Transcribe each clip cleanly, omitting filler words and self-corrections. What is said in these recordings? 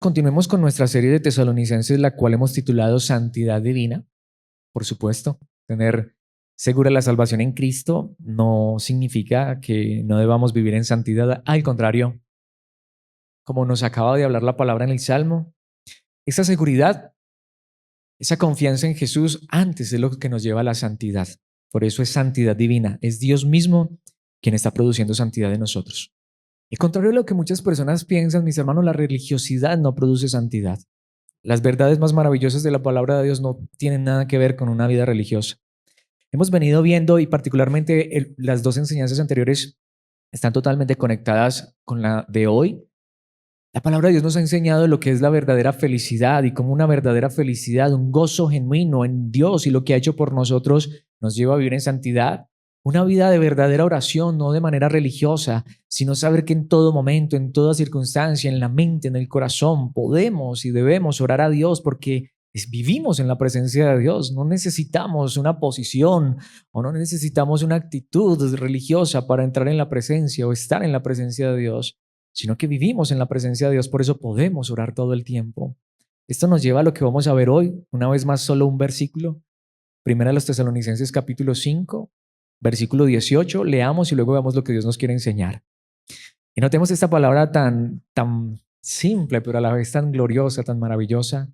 Continuemos con nuestra serie de Tesalonicenses, la cual hemos titulado Santidad Divina. Por supuesto, tener segura la salvación en Cristo no significa que no debamos vivir en santidad. Al contrario, como nos acaba de hablar la palabra en el Salmo, esa seguridad, esa confianza en Jesús antes es lo que nos lleva a la santidad. Por eso es santidad divina. Es Dios mismo quien está produciendo santidad en nosotros. Y contrario a lo que muchas personas piensan, mis hermanos, la religiosidad no produce santidad. Las verdades más maravillosas de la palabra de Dios no tienen nada que ver con una vida religiosa. Hemos venido viendo, y particularmente las dos enseñanzas anteriores están totalmente conectadas con la de hoy. La palabra de Dios nos ha enseñado lo que es la verdadera felicidad y cómo una verdadera felicidad, un gozo genuino en Dios y lo que ha hecho por nosotros nos lleva a vivir en santidad. Una vida de verdadera oración, no de manera religiosa, sino saber que en todo momento, en toda circunstancia, en la mente, en el corazón, podemos y debemos orar a Dios porque vivimos en la presencia de Dios. No necesitamos una posición o no necesitamos una actitud religiosa para entrar en la presencia o estar en la presencia de Dios, sino que vivimos en la presencia de Dios, por eso podemos orar todo el tiempo. Esto nos lleva a lo que vamos a ver hoy, una vez más solo un versículo, Primera de los Tesalonicenses capítulo 5, versículo 18, leamos y luego veamos lo que Dios nos quiere enseñar. Y notemos esta palabra tan simple, pero a la vez tan gloriosa, tan maravillosa.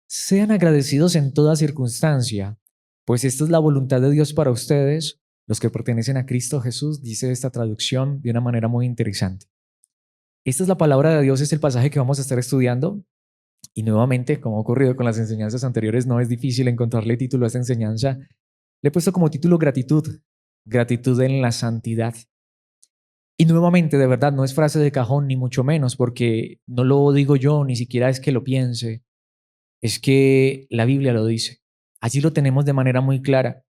Sean agradecidos en toda circunstancia, pues esta es la voluntad de Dios para ustedes, los que pertenecen a Cristo Jesús, dice esta traducción de una manera muy interesante. Esta es la palabra de Dios, es el pasaje que vamos a estar estudiando. Y nuevamente, como ha ocurrido con las enseñanzas anteriores, no es difícil encontrarle título a esta enseñanza. Le he puesto como título gratitud, gratitud en la santidad. Y nuevamente, de verdad, no es frase de cajón, ni mucho menos, porque no lo digo yo, ni siquiera es que lo piense, es que la Biblia lo dice. Allí lo tenemos de manera muy clara.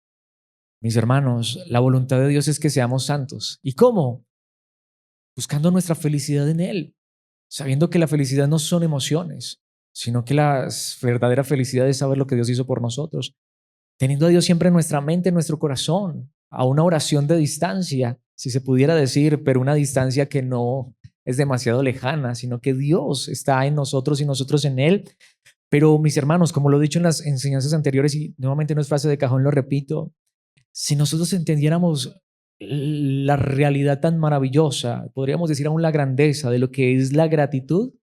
Mis hermanos, la voluntad de Dios es que seamos santos. ¿Y cómo? Buscando nuestra felicidad en Él, sabiendo que la felicidad no son emociones, sino que la verdadera felicidad es saber lo que Dios hizo por nosotros, teniendo a Dios siempre en nuestra mente, en nuestro corazón, a una oración de distancia, si se pudiera decir, pero una distancia que no es demasiado lejana, sino que Dios está en nosotros y nosotros en Él. Pero mis hermanos, como lo he dicho en las enseñanzas anteriores, y nuevamente no es frase de cajón, lo repito, si nosotros entendiéramos la realidad tan maravillosa, podríamos decir aún la grandeza de lo que es la gratitud,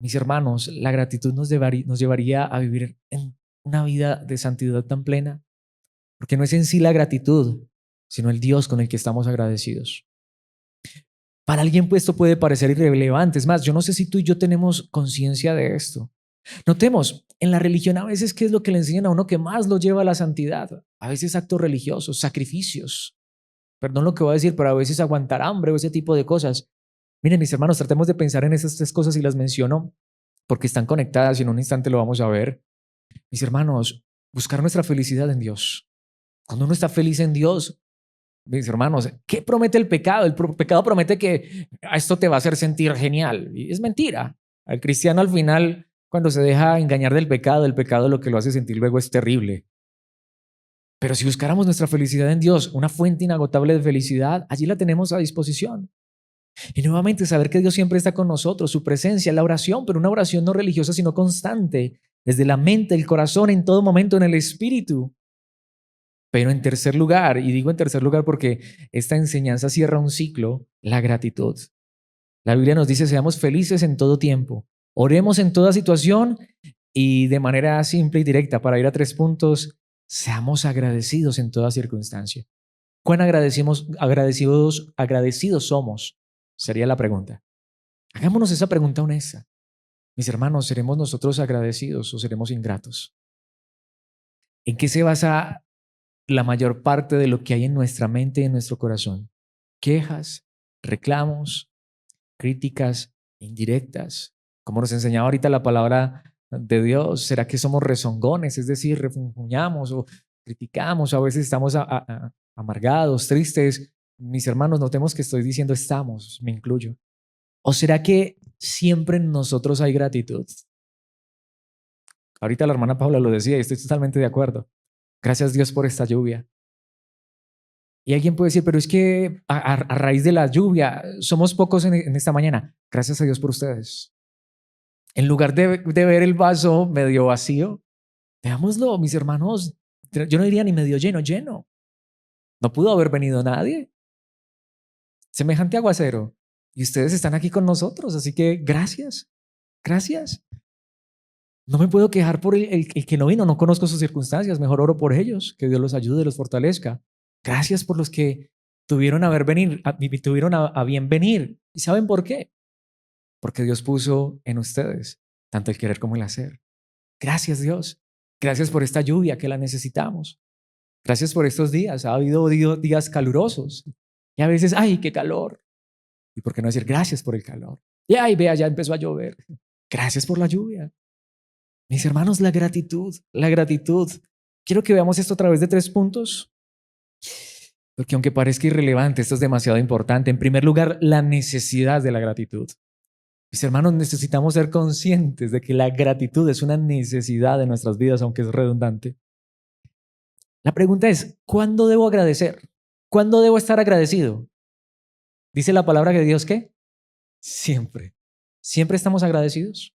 mis hermanos, la gratitud nos llevaría a vivir en una vida de santidad tan plena, porque no es en sí la gratitud, sino el Dios con el que estamos agradecidos. Para alguien pues, esto puede parecer irrelevante, es más, yo no sé si tú y yo tenemos conciencia de esto. Notemos, en la religión a veces, ¿qué es lo que le enseñan a uno que más lo lleva a la santidad? A veces actos religiosos, sacrificios. Perdón lo que voy a decir, pero a veces aguantar hambre o ese tipo de cosas. Miren, mis hermanos, tratemos de pensar en esas tres cosas y las menciono porque están conectadas y en un instante lo vamos a ver. Mis hermanos, buscar nuestra felicidad en Dios. Cuando uno está feliz en Dios, mis hermanos, ¿qué promete el pecado? El pecado promete que esto te va a hacer sentir genial. Y es mentira. Al cristiano al final, cuando se deja engañar del pecado, el pecado lo que lo hace sentir luego es terrible. Pero si buscáramos nuestra felicidad en Dios, una fuente inagotable de felicidad, allí la tenemos a disposición. Y nuevamente saber que Dios siempre está con nosotros, su presencia, la oración, pero una oración no religiosa, sino constante, desde la mente, el corazón, en todo momento, en el espíritu. Pero en tercer lugar, y digo en tercer lugar porque esta enseñanza cierra un ciclo, la gratitud. La Biblia nos dice, seamos felices en todo tiempo, oremos en toda situación y de manera simple y directa, para ir a 3 puntos, seamos agradecidos en toda circunstancia. ¿Cuán agradecidos somos? Sería la pregunta. Hagámonos esa pregunta honesta. Mis hermanos, ¿seremos nosotros agradecidos o seremos ingratos? ¿En qué se basa la mayor parte de lo que hay en nuestra mente y en nuestro corazón? Quejas, reclamos, críticas indirectas. Como nos enseñaba ahorita la palabra de Dios, ¿será que somos rezongones? Es decir, refunfuñamos o criticamos, o a veces estamos amargados, tristes. Mis hermanos, notemos que estoy diciendo estamos, me incluyo. ¿O será que siempre en nosotros hay gratitud? Ahorita la hermana Paula lo decía y estoy totalmente de acuerdo. Gracias Dios por esta lluvia. Y alguien puede decir, pero es que a raíz de la lluvia somos pocos en esta mañana. Gracias a Dios por ustedes. En lugar de ver el vaso medio vacío, veámoslo, mis hermanos, yo no diría ni medio lleno, lleno. No pudo haber venido nadie. Semejante aguacero. Y ustedes están aquí con nosotros, así que gracias, gracias. No me puedo quejar por el que no vino, no conozco sus circunstancias, mejor oro por ellos, que Dios los ayude, los fortalezca. Gracias por los que tuvieron a bien venir. ¿Y saben por qué? Porque Dios puso en ustedes tanto el querer como el hacer. Gracias, Dios. Gracias por esta lluvia que la necesitamos. Gracias por estos días. Ha habido días calurosos y a veces, ¡ay, qué calor! ¿Y por qué no decir gracias por el calor? Y ¡ay, vea, ya empezó a llover! Gracias por la lluvia. Mis hermanos, la gratitud, la gratitud. Quiero que veamos esto a través de 3 puntos, porque aunque parezca irrelevante, esto es demasiado importante. En primer lugar, la necesidad de la gratitud. Mis hermanos, necesitamos ser conscientes de que la gratitud es una necesidad de nuestras vidas, aunque es redundante. La pregunta es, ¿cuándo debo agradecer? ¿Cuándo debo estar agradecido? Dice la palabra de Dios que siempre. ¿Siempre estamos agradecidos?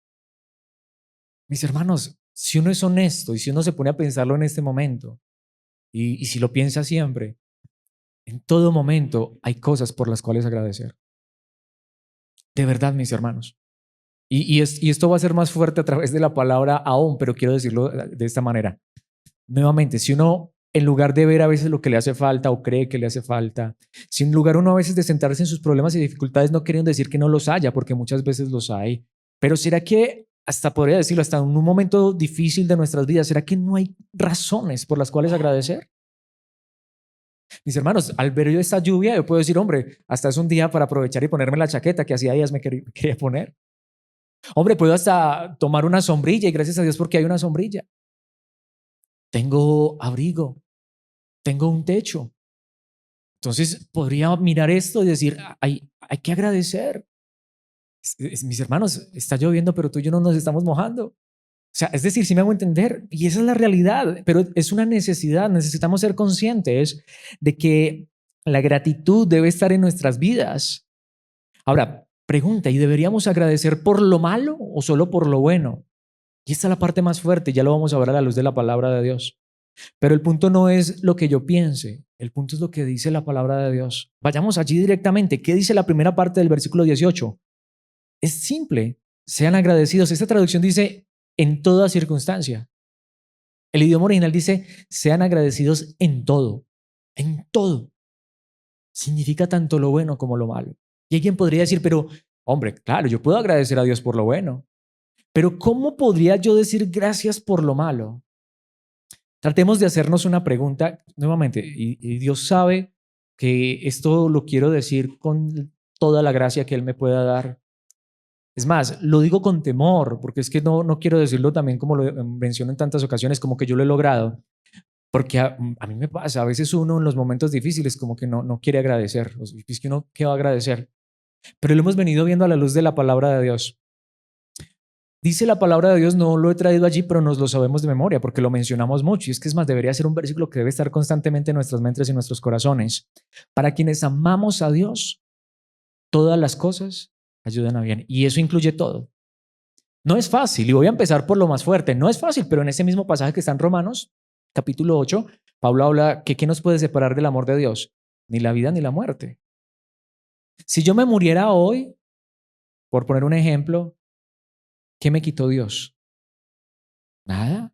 Mis hermanos, si uno es honesto y si uno se pone a pensarlo en este momento, y si lo piensa siempre, en todo momento hay cosas por las cuales agradecer. De verdad, mis hermanos. Y esto va a ser más fuerte a través de la palabra aún, pero quiero decirlo de esta manera. Nuevamente, si uno, en lugar de ver a veces lo que le hace falta o cree que le hace falta, si en lugar uno a veces de centrarse en sus problemas y dificultades, no queriendo decir que no los haya, porque muchas veces los hay, pero ¿será que, hasta podría decirlo, hasta en un momento difícil de nuestras vidas, ¿será que no hay razones por las cuales agradecer? Mis hermanos, al ver yo esta lluvia, yo puedo decir, hombre, hasta es un día para aprovechar y ponerme la chaqueta que hacía días me quería poner. Hombre, puedo hasta tomar una sombrilla y gracias a Dios porque hay una sombrilla. Tengo abrigo, tengo un techo. Entonces podría mirar esto y decir, hay que agradecer. Mis hermanos, está lloviendo, pero tú y yo no nos estamos mojando. O sea, es decir, sí me hago entender, y esa es la realidad, pero es una necesidad. Necesitamos ser conscientes de que la gratitud debe estar en nuestras vidas. Ahora, pregunta, ¿y deberíamos agradecer por lo malo o solo por lo bueno? Y esta es la parte más fuerte, ya lo vamos a ver a la luz de la palabra de Dios. Pero el punto no es lo que yo piense, el punto es lo que dice la palabra de Dios. Vayamos allí directamente. ¿Qué dice la primera parte del versículo 18? Es simple, sean agradecidos. Esta traducción dice en toda circunstancia. El idioma original dice sean agradecidos en todo, en todo. Significa tanto lo bueno como lo malo. Y alguien podría decir, pero hombre, claro, yo puedo agradecer a Dios por lo bueno, pero ¿cómo podría yo decir gracias por lo malo? Tratemos de hacernos una pregunta nuevamente, y Dios sabe que esto lo quiero decir con toda la gracia que Él me pueda dar. Es más, lo digo con temor, porque es que no quiero decirlo también como lo menciono en tantas ocasiones, como que yo lo he logrado, porque a mí me pasa, a veces uno en los momentos difíciles como que no quiere agradecer, es que uno, ¿qué va a agradecer? Pero lo hemos venido viendo a la luz de la palabra de Dios. Dice la palabra de Dios, no lo he traído allí, pero nos lo sabemos de memoria porque lo mencionamos mucho. Y es que es más, debería ser un versículo que debe estar constantemente en nuestras mentes y en nuestros corazones. Para quienes amamos a Dios, todas las cosas ayudan a bien. Y eso incluye todo. No es fácil, y voy a empezar por lo más fuerte. No es fácil, pero en ese mismo pasaje que está en Romanos, capítulo 8, Pablo habla que ¿qué nos puede separar del amor de Dios? Ni la vida ni la muerte. Si yo me muriera hoy, por poner un ejemplo, ¿qué me quitó Dios? Nada.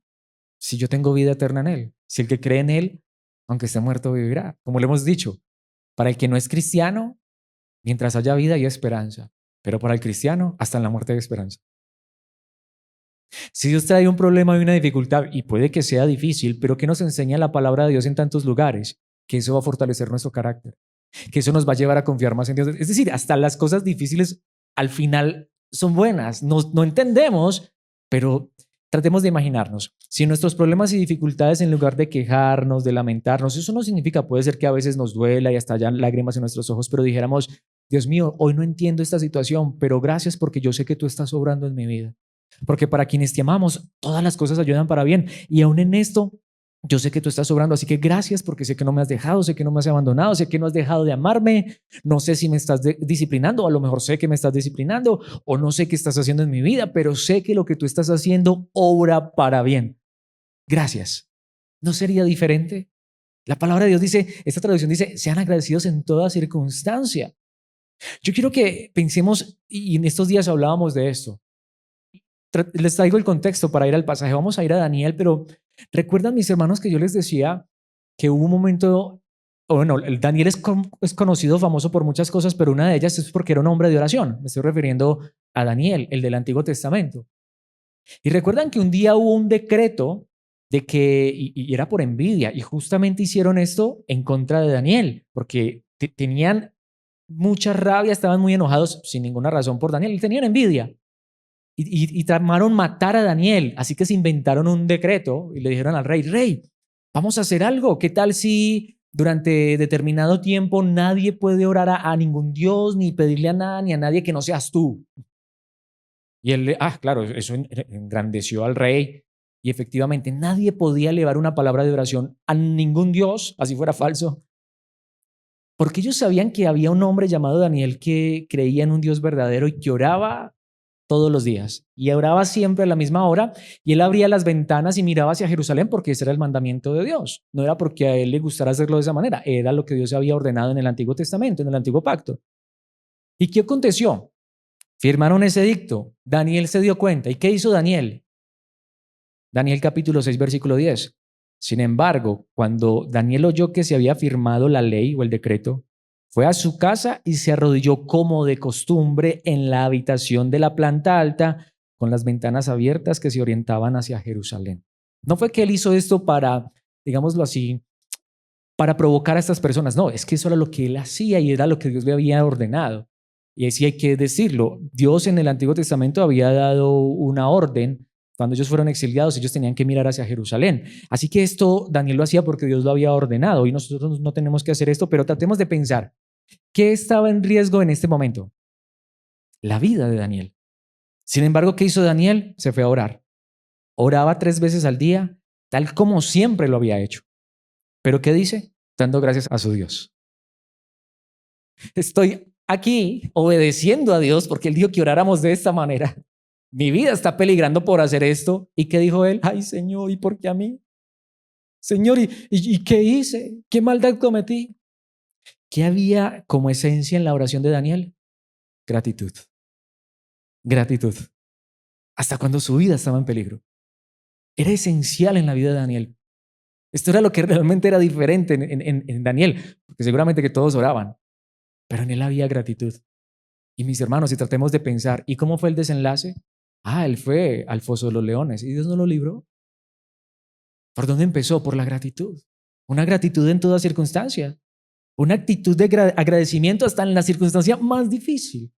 Si yo tengo vida eterna en Él. Si el que cree en Él, aunque esté muerto, vivirá. Como le hemos dicho, para el que no es cristiano, mientras haya vida hay esperanza. Pero para el cristiano, hasta en la muerte hay esperanza. Si Dios trae un problema y una dificultad, y puede que sea difícil, pero ¿qué nos enseña la palabra de Dios en tantos lugares? Que eso va a fortalecer nuestro carácter. Que eso nos va a llevar a confiar más en Dios. Es decir, hasta las cosas difíciles al final son buenas. No entendemos, pero tratemos de imaginarnos. Si nuestros problemas y dificultades, en lugar de quejarnos, de lamentarnos, eso no significa, puede ser que a veces nos duela y hasta hayan lágrimas en nuestros ojos, pero dijéramos, Dios mío, hoy no entiendo esta situación, pero gracias porque yo sé que tú estás obrando en mi vida. Porque para quienes te amamos, todas las cosas ayudan para bien. Y aún en esto, Yo sé que tú estás obrando, así que gracias porque sé que no me has dejado, sé que no me has abandonado, sé que no has dejado de amarme, no sé si me estás disciplinando, o a lo mejor sé que me estás disciplinando, o no sé qué estás haciendo en mi vida, pero sé que lo que tú estás haciendo obra para bien. Gracias. ¿No sería diferente? La palabra de Dios dice, esta traducción dice, sean agradecidos en toda circunstancia. Yo quiero que pensemos, y en estos días hablábamos de esto. Les traigo el contexto para ir al pasaje. Vamos a ir a Daniel, pero recuerdan mis hermanos que yo les decía que hubo un momento, o bueno, el Daniel es conocido, famoso por muchas cosas, pero una de ellas es porque era un hombre de oración. Me estoy refiriendo a Daniel, el del Antiguo Testamento. Y recuerdan que un día hubo un decreto de que, y era por envidia, y justamente hicieron esto en contra de Daniel, porque tenían mucha rabia, estaban muy enojados sin ninguna razón por Daniel, y tenían envidia. Y tramaron matar a Daniel, así que se inventaron un decreto y le dijeron al rey, rey, vamos a hacer algo, ¿qué tal si durante determinado tiempo nadie puede orar a ningún dios, ni pedirle a nada, ni a nadie que no seas tú? Y él, claro, eso engrandeció al rey. Y efectivamente, nadie podía elevar una palabra de oración a ningún dios, así fuera falso, porque ellos sabían que había un hombre llamado Daniel que creía en un Dios verdadero y que oraba todos los días. Y oraba siempre a la misma hora. Y él abría las ventanas y miraba hacia Jerusalén porque ese era el mandamiento de Dios. No era porque a él le gustara hacerlo de esa manera. Era lo que Dios había ordenado en el Antiguo Testamento, en el Antiguo Pacto. ¿Y qué aconteció? Firmaron ese edicto. Daniel se dio cuenta. ¿Y qué hizo Daniel? Daniel capítulo 6, versículo 10. Sin embargo, cuando Daniel oyó que se había firmado la ley o el decreto, fue a su casa y se arrodilló como de costumbre en la habitación de la planta alta, con las ventanas abiertas que se orientaban hacia Jerusalén. No fue que él hizo esto para, digámoslo así, para provocar a estas personas. No, es que eso era lo que él hacía y era lo que Dios le había ordenado. Y así hay que decirlo. Dios en el Antiguo Testamento había dado una orden. Cuando ellos fueron exiliados, ellos tenían que mirar hacia Jerusalén. Así que esto Daniel lo hacía porque Dios lo había ordenado y nosotros no tenemos que hacer esto, pero tratemos de pensar, ¿qué estaba en riesgo en este momento? La vida de Daniel. Sin embargo, ¿qué hizo Daniel? Se fue a orar. Oraba 3 veces al día, tal como siempre lo había hecho. ¿Pero qué dice? Dando gracias a su Dios. Estoy aquí obedeciendo a Dios porque Él dijo que oráramos de esta manera. Mi vida está peligrando por hacer esto. ¿Y qué dijo Él? Ay, Señor, ¿y por qué a mí? Señor, ¿y qué hice? ¿Qué maldad cometí? ¿Qué había como esencia en la oración de Daniel? Gratitud. Gratitud. Hasta cuando su vida estaba en peligro. Era esencial en la vida de Daniel. Esto era lo que realmente era diferente en Daniel, porque seguramente que todos oraban, pero en él había gratitud. Y mis hermanos, si tratemos de pensar, ¿y cómo fue el desenlace? Él fue al foso de los leones y Dios no lo libró. ¿Por dónde empezó? Por la gratitud. Una gratitud en toda circunstancia. Una actitud de agradecimiento hasta en la circunstancia más difícil.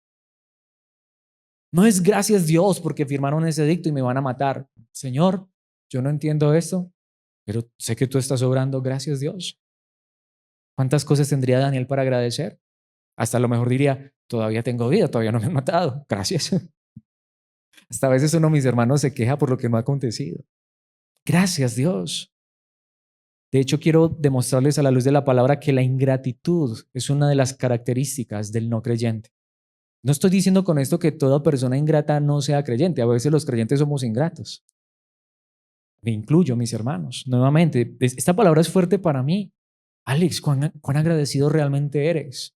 No es gracias Dios porque firmaron ese edicto y me van a matar. Señor, yo no entiendo esto, pero sé que tú estás obrando, gracias Dios. ¿Cuántas cosas tendría Daniel para agradecer? Hasta a lo mejor diría, todavía tengo vida, todavía no me han matado, gracias. Hasta a veces uno de mis hermanos se queja por lo que no ha acontecido. Gracias Dios. De hecho, quiero demostrarles a la luz de la palabra que la ingratitud es una de las características del no creyente. No estoy diciendo con esto que toda persona ingrata no sea creyente. A veces los creyentes somos ingratos. Me incluyo, mis hermanos. Nuevamente, esta palabra es fuerte para mí. Alex, ¿cuán agradecido realmente eres?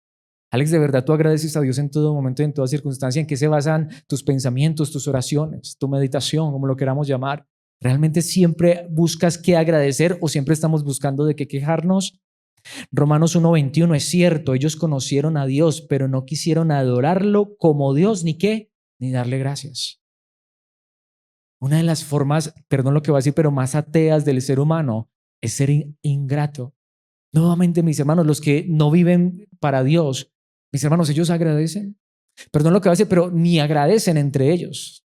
Alex, ¿de verdad tú agradeces a Dios en todo momento y en toda circunstancia? ¿En qué se basan tus pensamientos, tus oraciones, tu meditación, como lo queramos llamar? ¿Realmente siempre buscas qué agradecer o siempre estamos buscando de qué quejarnos? Romanos 1:21 es cierto, ellos conocieron a Dios, pero no quisieron adorarlo como Dios, ni qué, ni darle gracias. Una de las formas, perdón lo que voy a decir, pero más ateas del ser humano es ser ingrato. Nuevamente, mis hermanos, los que no viven para Dios, mis hermanos, ellos agradecen. Perdón lo que voy a decir, pero ni agradecen entre ellos.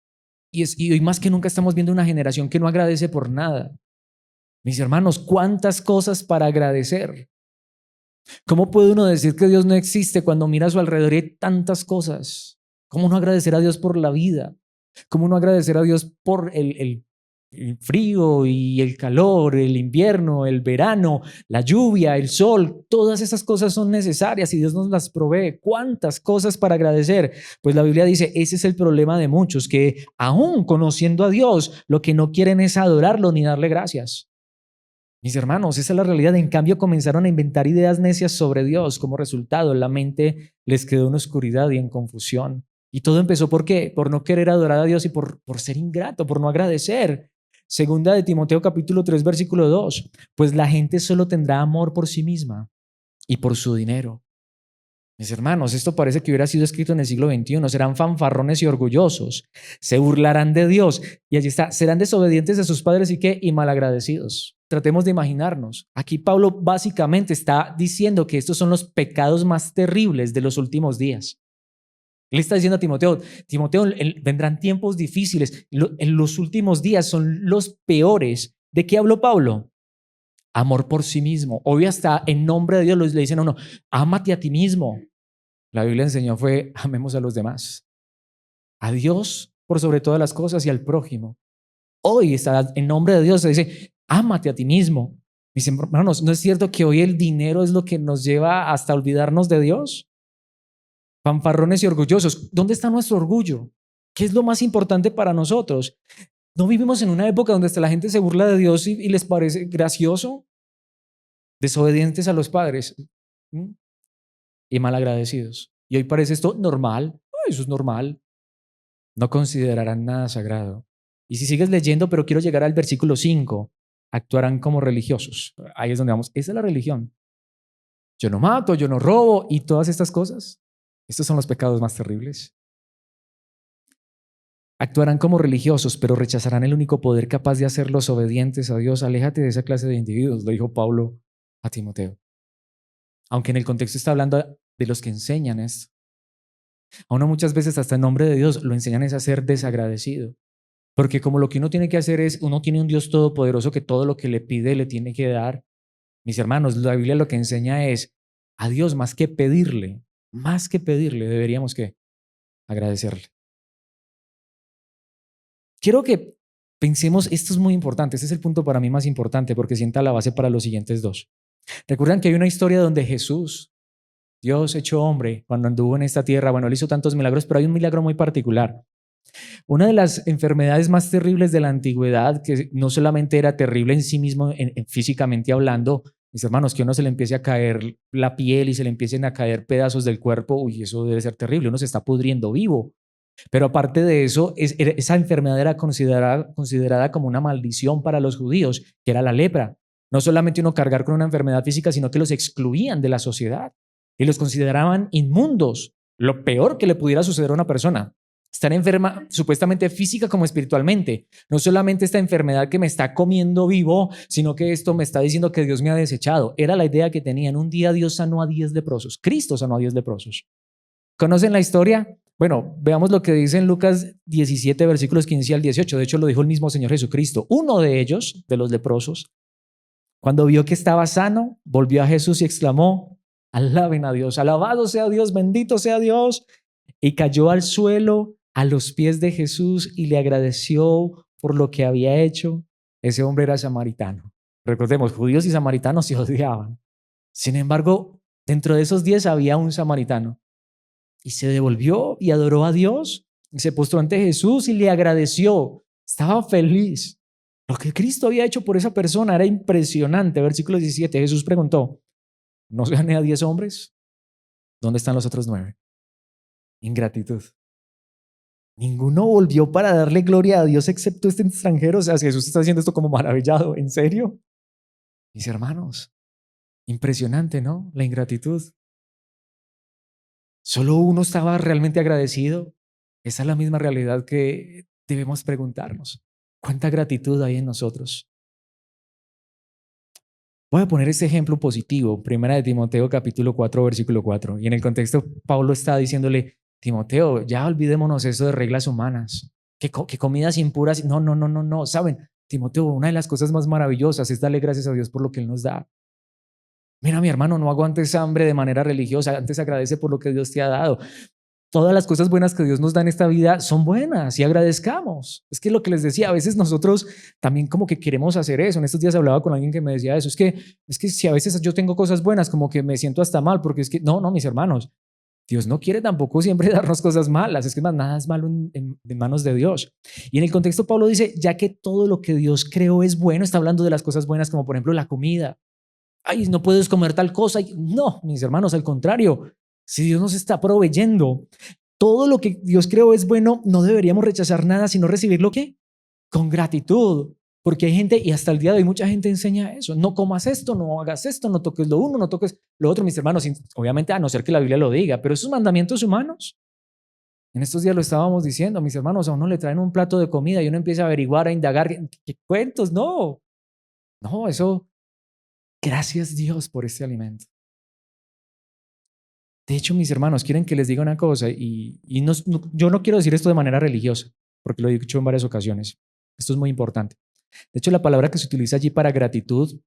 Y hoy más que nunca estamos viendo una generación que no agradece por nada. Mis hermanos, ¿cuántas cosas para agradecer? ¿Cómo puede uno decir que Dios no existe cuando mira a su alrededor y hay tantas cosas? ¿Cómo no agradecer a Dios por la vida? ¿Cómo no agradecer a Dios por El frío y el calor, el invierno, el verano, la lluvia, el sol, todas esas cosas son necesarias y Dios nos las provee. ¿Cuántas cosas para agradecer? Pues la Biblia dice, ese es el problema de muchos, que aún conociendo a Dios, lo que no quieren es adorarlo ni darle gracias. Mis hermanos, esa es la realidad. En cambio, comenzaron a inventar ideas necias sobre Dios. Como resultado, la mente les quedó en oscuridad y en confusión. Y todo empezó ¿por qué? Por no querer adorar a Dios y por ser ingrato, por no agradecer. Segunda de Timoteo capítulo 3 versículo 2. Pues la gente solo tendrá amor por sí misma y por su dinero. Mis hermanos, esto parece que hubiera sido escrito en el siglo XXI. Serán fanfarrones y orgullosos. Se burlarán de Dios. Y allí está, serán desobedientes a sus padres y qué, y malagradecidos. Tratemos de imaginarnos. Aquí Pablo básicamente está diciendo que estos son los pecados más terribles de los últimos días. Él está diciendo a Timoteo, Timoteo, vendrán tiempos difíciles. En los últimos días son los peores. ¿De qué habló Pablo? Amor por sí mismo. Hoy hasta en nombre de Dios le dicen a uno, ámate a ti mismo. La Biblia enseñó fue, amemos a los demás. A Dios por sobre todas las cosas y al prójimo. Hoy está en nombre de Dios, se dice, ámate a ti mismo. Mis hermanos, ¿no es cierto que hoy el dinero es lo que nos lleva hasta olvidarnos de Dios? Fanfarrones y orgullosos. ¿Dónde está nuestro orgullo? ¿Qué es lo más importante para nosotros? ¿No vivimos en una época donde hasta la gente se burla de Dios y les parece gracioso? Desobedientes a los padres y malagradecidos. Y hoy parece esto normal. Eso es normal. No considerarán nada sagrado. Y si sigues leyendo, pero quiero llegar al versículo 5, actuarán como religiosos. Ahí es donde vamos. Esa es la religión. Yo no mato, yo no robo y todas estas cosas. Estos son los pecados más terribles. Actuarán como religiosos, pero rechazarán el único poder capaz de hacerlos obedientes a Dios. Aléjate de esa clase de individuos, lo dijo Pablo a Timoteo. Aunque en el contexto está hablando de los que enseñan esto. A uno muchas veces hasta en nombre de Dios lo enseñan es a ser desagradecido. Porque como lo que uno tiene que hacer es, uno tiene un Dios todopoderoso que todo lo que le pide le tiene que dar. Mis hermanos, la Biblia lo que enseña es a Dios más que pedirle, deberíamos que agradecerle. Quiero que pensemos, esto es muy importante, este es el punto para mí más importante porque sienta la base para los siguientes dos. Recuerdan que hay una historia donde Jesús, Dios hecho hombre, cuando anduvo en esta tierra, bueno, él hizo tantos milagros, pero hay un milagro muy particular. Una de las enfermedades más terribles de la antigüedad, que no solamente era terrible en sí mismo, físicamente hablando, mis hermanos, que a uno se le empiece a caer la piel y se le empiecen a caer pedazos del cuerpo, uy, eso debe ser terrible, uno se está pudriendo vivo. Pero aparte de eso, esa enfermedad era considerada como una maldición para los judíos, que era la lepra. No solamente uno cargar con una enfermedad física, sino que los excluían de la sociedad y los consideraban inmundos, lo peor que le pudiera suceder a una persona. Estar enferma supuestamente física como espiritualmente. No solamente esta enfermedad que me está comiendo vivo, sino que esto me está diciendo que Dios me ha desechado. Era la idea que tenían. Un día Dios sanó a 10 leprosos. Cristo sanó a 10 leprosos. ¿Conocen la historia? Bueno, veamos lo que dice en Lucas 17, versículos 15 al 18. De hecho, lo dijo el mismo Señor Jesucristo. Uno de ellos, de los leprosos, cuando vio que estaba sano, volvió a Jesús y exclamó, alaben a Dios, alabado sea Dios, bendito sea Dios. Y cayó al suelo a los pies de Jesús y le agradeció por lo que había hecho. Ese hombre era samaritano. Recordemos, judíos y samaritanos se odiaban. Sin embargo, dentro de esos 10 había un samaritano. Y se devolvió y adoró a Dios. Y se postró ante Jesús y le agradeció. Estaba feliz. Lo que Cristo había hecho por esa persona era impresionante. Versículo 17, Jesús preguntó, ¿no gané a 10 hombres? ¿Dónde están los otros 9? Ingratitud. Ninguno volvió para darle gloria a Dios excepto este extranjero. O sea, Jesús está haciendo esto como maravillado. ¿En serio? Mis hermanos, impresionante, ¿no? La ingratitud. Solo uno estaba realmente agradecido. Esa es la misma realidad que debemos preguntarnos. ¿Cuánta gratitud hay en nosotros? Voy a poner este ejemplo positivo. Primera de Timoteo capítulo 4, versículo 4. Y en el contexto, Pablo está diciéndole, Timoteo, ya olvidémonos eso de reglas humanas, que comidas impuras, no, ¿saben? Timoteo, una de las cosas más maravillosas es darle gracias a Dios por lo que Él nos da. Mira, mi hermano, no aguantes hambre de manera religiosa, antes agradece por lo que Dios te ha dado. Todas las cosas buenas que Dios nos da en esta vida son buenas y agradezcamos. Es que lo que les decía, a veces nosotros también como que queremos hacer eso. En estos días hablaba con alguien que me decía eso. Es que si a veces yo tengo cosas buenas, como que me siento hasta mal, porque es que, no, mis hermanos, Dios no quiere tampoco siempre darnos cosas malas. Es que más nada es malo en manos de Dios. Y en el contexto Pablo dice, ya que todo lo que Dios creó es bueno, está hablando de las cosas buenas como por ejemplo la comida. Ay, no puedes comer tal cosa. No, mis hermanos, al contrario. Si Dios nos está proveyendo, todo lo que Dios creó es bueno, no deberíamos rechazar nada, sino recibirlo ¿qué? Con gratitud. Porque hay gente, y hasta el día de hoy mucha gente enseña eso. No comas esto, no hagas esto, no toques lo uno, no toques lo otro, mis hermanos. Obviamente, a no ser que la Biblia lo diga, pero esos mandamientos humanos. En estos días lo estábamos diciendo, mis hermanos, a uno le traen un plato de comida y uno empieza a averiguar, a indagar, ¿qué cuentos? No, eso, gracias Dios por este alimento. De hecho, mis hermanos, quieren que les diga una cosa yo no quiero decir esto de manera religiosa, porque lo he dicho en varias ocasiones. Esto es muy importante. De hecho, la palabra que se utiliza allí para gratitud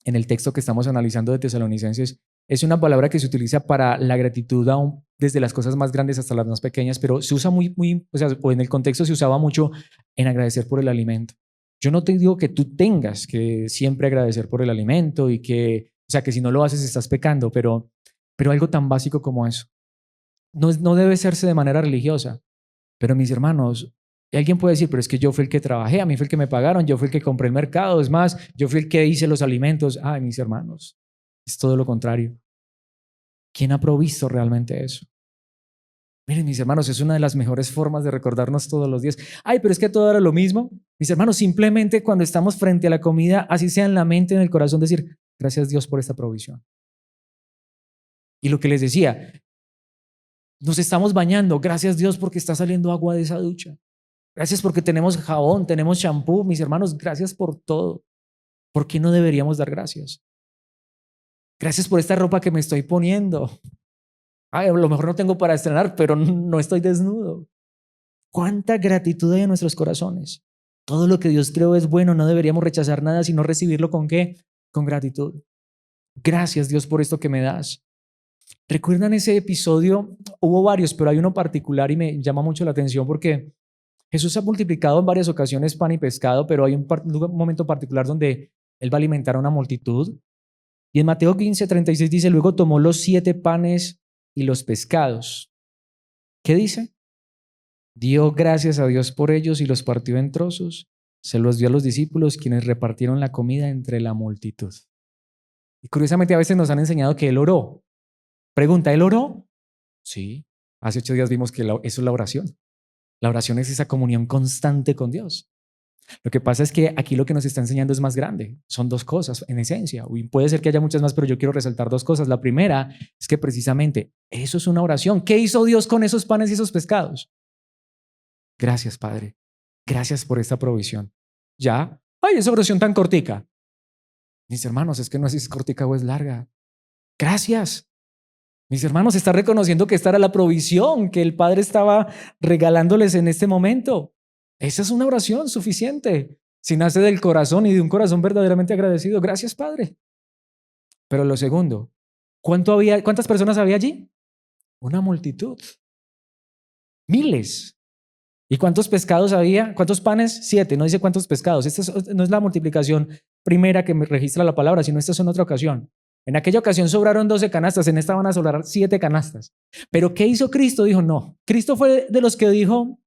en el texto que estamos analizando de Tesalonicenses es una palabra que se utiliza para la gratitud aún desde las cosas más grandes hasta las más pequeñas, pero se usa o en el contexto se usaba mucho en agradecer por el alimento. Yo no te digo que tú tengas que siempre agradecer por el alimento y que si no lo haces estás pecando, pero algo tan básico como eso. No debe hacerse de manera religiosa, pero mis hermanos, alguien puede decir, pero es que yo fui el que trabajé, a mí fue el que me pagaron, yo fui el que compré el mercado, es más, yo fui el que hice los alimentos. Ay, mis hermanos, es todo lo contrario. ¿Quién ha provisto realmente eso? Miren, mis hermanos, es una de las mejores formas de recordarnos todos los días. Ay, pero es que todo era lo mismo. Mis hermanos, simplemente cuando estamos frente a la comida, así sea en la mente, en el corazón, decir, gracias Dios por esta provisión. Y lo que les decía, nos estamos bañando, gracias Dios porque está saliendo agua de esa ducha. Gracias porque tenemos jabón, tenemos champú, mis hermanos, gracias por todo. ¿Por qué no deberíamos dar gracias? Gracias por esta ropa que me estoy poniendo. Ay, a lo mejor no tengo para estrenar, pero no estoy desnudo. ¿Cuánta gratitud hay en nuestros corazones? Todo lo que Dios creó es bueno, no deberíamos rechazar nada, sino recibirlo ¿con qué? Con gratitud. Gracias Dios por esto que me das. ¿Recuerdan ese episodio? Hubo varios, pero hay uno particular y me llama mucho la atención porque Jesús ha multiplicado en varias ocasiones pan y pescado, pero hay un momento particular donde Él va a alimentar a una multitud. Y en Mateo 15:36 dice, luego tomó los 7 panes y los pescados. ¿Qué dice? Dio gracias a Dios por ellos y los partió en trozos. Se los dio a los discípulos, quienes repartieron la comida entre la multitud. Y curiosamente a veces nos han enseñado que Él oró. Pregunta, ¿Él oró? Sí. Hace 8 días vimos que eso es la oración. La oración es esa comunión constante con Dios. Lo que pasa es que aquí lo que nos está enseñando es más grande. Son 2 cosas en esencia. Y puede ser que haya muchas más, pero yo quiero resaltar 2 cosas. La primera es que precisamente eso es una oración. ¿Qué hizo Dios con esos panes y esos pescados? Gracias, Padre. Gracias por esta provisión. ¿Ya? Ay, esa oración tan cortica. Mis hermanos, es que no sé si es cortica o es larga. Gracias. Mis hermanos, está reconociendo que esta era la provisión que el Padre estaba regalándoles en este momento. Esa es una oración suficiente. Si nace del corazón y de un corazón verdaderamente agradecido. Gracias, Padre. Pero lo segundo, ¿cuántas personas había allí? Una multitud. Miles. ¿Y cuántos pescados había? ¿Cuántos panes? 7. No dice cuántos pescados. Esta no es la multiplicación primera que me registra la palabra, sino esta es en otra ocasión. En aquella ocasión sobraron 12 canastas, en esta van a sobrar 7 canastas. Pero ¿qué hizo Cristo? Dijo, no. Cristo fue de los que dijo,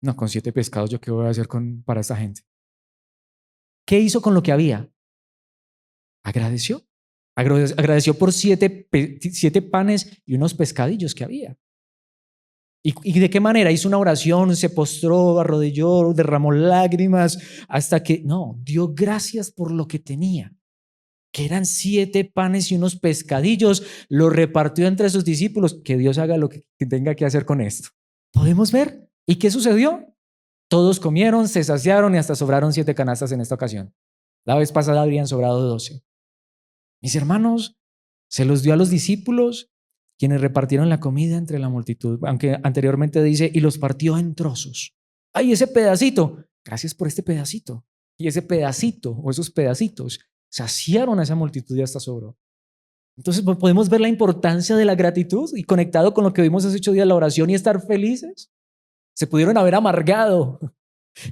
no, con 7 pescados, ¿yo qué voy a hacer para esta gente? ¿Qué hizo con lo que había? Agradeció. Agradeció por 7 panes y unos pescadillos que había. ¿Y de qué manera? Hizo una oración, se postró, arrodilló, derramó lágrimas, hasta que, no, dio gracias por lo que tenía, que eran 7 panes y unos pescadillos, lo repartió entre sus discípulos, que Dios haga lo que tenga que hacer con esto. ¿Podemos ver? ¿Y qué sucedió? Todos comieron, se saciaron y hasta sobraron 7 canastas en esta ocasión. La vez pasada habrían sobrado 12. Mis hermanos, se los dio a los discípulos, quienes repartieron la comida entre la multitud, aunque anteriormente dice, y los partió en trozos. ¡Ay, ese pedacito! Gracias por este pedacito. Y ese pedacito o esos pedacitos saciaron a esa multitud y hasta sobró. Entonces podemos ver la importancia de la gratitud y conectado con lo que vimos hace 8 días, la oración y estar felices. Se pudieron haber amargado.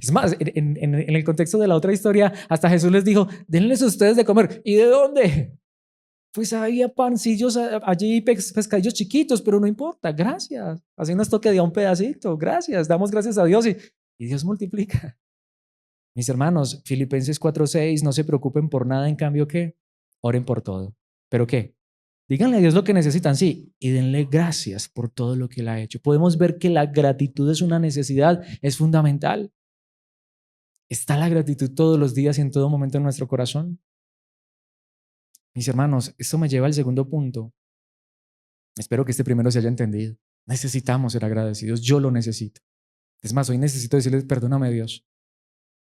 Es más, en el contexto de la otra historia, hasta Jesús les dijo, denles ustedes de comer. ¿Y de dónde? Pues había pancillos allí, pescadillos chiquitos, pero no importa, gracias. Así nos toque de un pedacito, gracias, damos gracias a Dios y Dios multiplica. Mis hermanos, Filipenses 4:6, no se preocupen por nada, en cambio, ¿qué? Oren por todo. ¿Pero qué? Díganle a Dios lo que necesitan, sí, y denle gracias por todo lo que Él ha hecho. Podemos ver que la gratitud es una necesidad, es fundamental. ¿Está la gratitud todos los días y en todo momento en nuestro corazón? Mis hermanos, esto me lleva al segundo punto. Espero que este primero se haya entendido. Necesitamos ser agradecidos, yo lo necesito. Es más, hoy necesito decirles, perdóname Dios.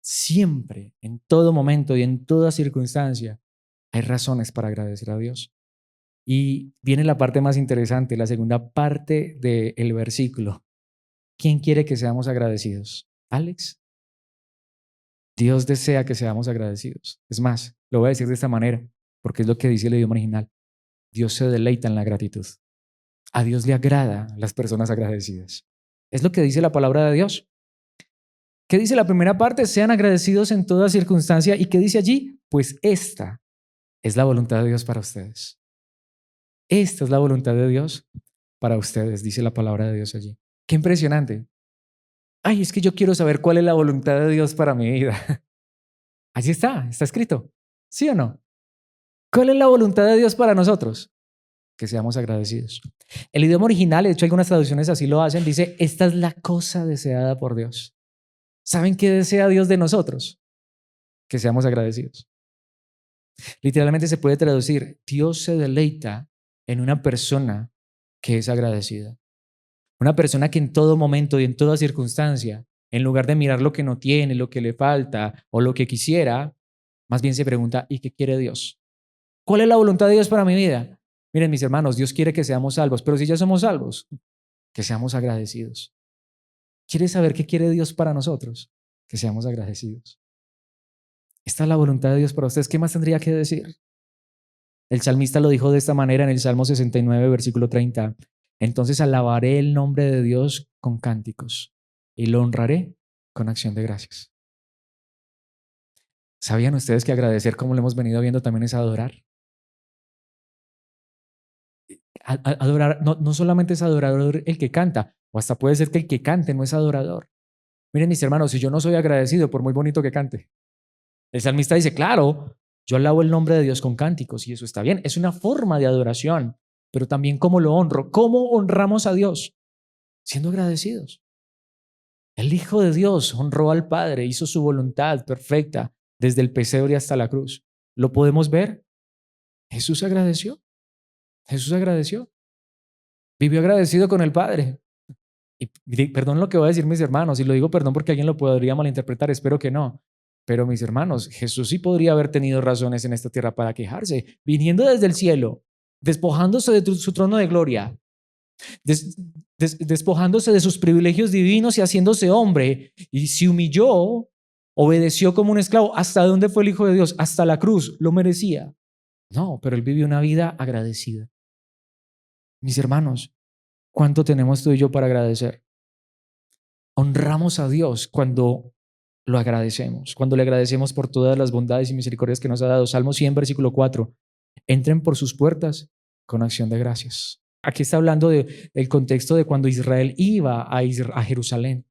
Siempre, en todo momento y en toda circunstancia, hay razones para agradecer a Dios. Y viene la parte más interesante, la segunda parte del versículo. ¿Quién quiere que seamos agradecidos? ¿Alex? Dios desea que seamos agradecidos. Es más, lo voy a decir de esta manera, porque es lo que dice el idioma original. Dios se deleita en la gratitud. A Dios le agrada las personas agradecidas. Es lo que dice la palabra de Dios. ¿Qué dice la primera parte? Sean agradecidos en toda circunstancia. ¿Y qué dice allí? Pues esta es la voluntad de Dios para ustedes. Esta es la voluntad de Dios para ustedes, dice la palabra de Dios allí. Qué impresionante. Ay, es que yo quiero saber cuál es la voluntad de Dios para mi vida. Allí está escrito. ¿Sí o no? ¿Cuál es la voluntad de Dios para nosotros? Que seamos agradecidos. El idioma original, de hecho algunas traducciones así lo hacen, dice, esta es la cosa deseada por Dios. ¿Saben qué desea Dios de nosotros? Que seamos agradecidos. Literalmente se puede traducir, Dios se deleita en una persona que es agradecida. Una persona que en todo momento y en toda circunstancia, en lugar de mirar lo que no tiene, lo que le falta o lo que quisiera, más bien se pregunta, ¿y qué quiere Dios? ¿Cuál es la voluntad de Dios para mi vida? Miren, mis hermanos, Dios quiere que seamos salvos, pero si ya somos salvos, que seamos agradecidos. ¿Quieres saber qué quiere Dios para nosotros? Que seamos agradecidos. Esta es la voluntad de Dios para ustedes. ¿Qué más tendría que decir? El salmista lo dijo de esta manera en el Salmo 69, versículo 30. Entonces alabaré el nombre de Dios con cánticos y lo honraré con acción de gracias. ¿Sabían ustedes que agradecer, como lo hemos venido viendo, también es adorar? Adorar no solamente es adorador el que canta, o hasta puede ser que el que cante no es adorador. Miren, mis hermanos, si yo no soy agradecido por muy bonito que cante, el salmista dice, claro, yo alabo el nombre de Dios con cánticos y eso está bien, es una forma de adoración, pero también cómo lo honro. ¿Cómo honramos a Dios? Siendo agradecidos. El Hijo de Dios honró al Padre, hizo su voluntad perfecta desde el pesebre hasta la cruz. ¿Lo podemos ver? Jesús agradeció. Jesús agradeció. Vivió agradecido con el Padre. Y perdón lo que voy a decir, mis hermanos, y lo digo perdón porque alguien lo podría malinterpretar, espero que no. Pero mis hermanos, Jesús sí podría haber tenido razones en esta tierra para quejarse, viniendo desde el cielo, despojándose de su trono de gloria, despojándose de sus privilegios divinos y haciéndose hombre, y se humilló, obedeció como un esclavo. ¿Hasta dónde fue el Hijo de Dios? Hasta la cruz, lo merecía. No, pero él vivió una vida agradecida. Mis hermanos, ¿cuánto tenemos tú y yo para agradecer? Honramos a Dios cuando lo agradecemos, cuando le agradecemos por todas las bondades y misericordias que nos ha dado. Salmo 100, versículo 4. Entren por sus puertas con acción de gracias. Aquí está hablando del contexto de cuando Israel iba a Jerusalén.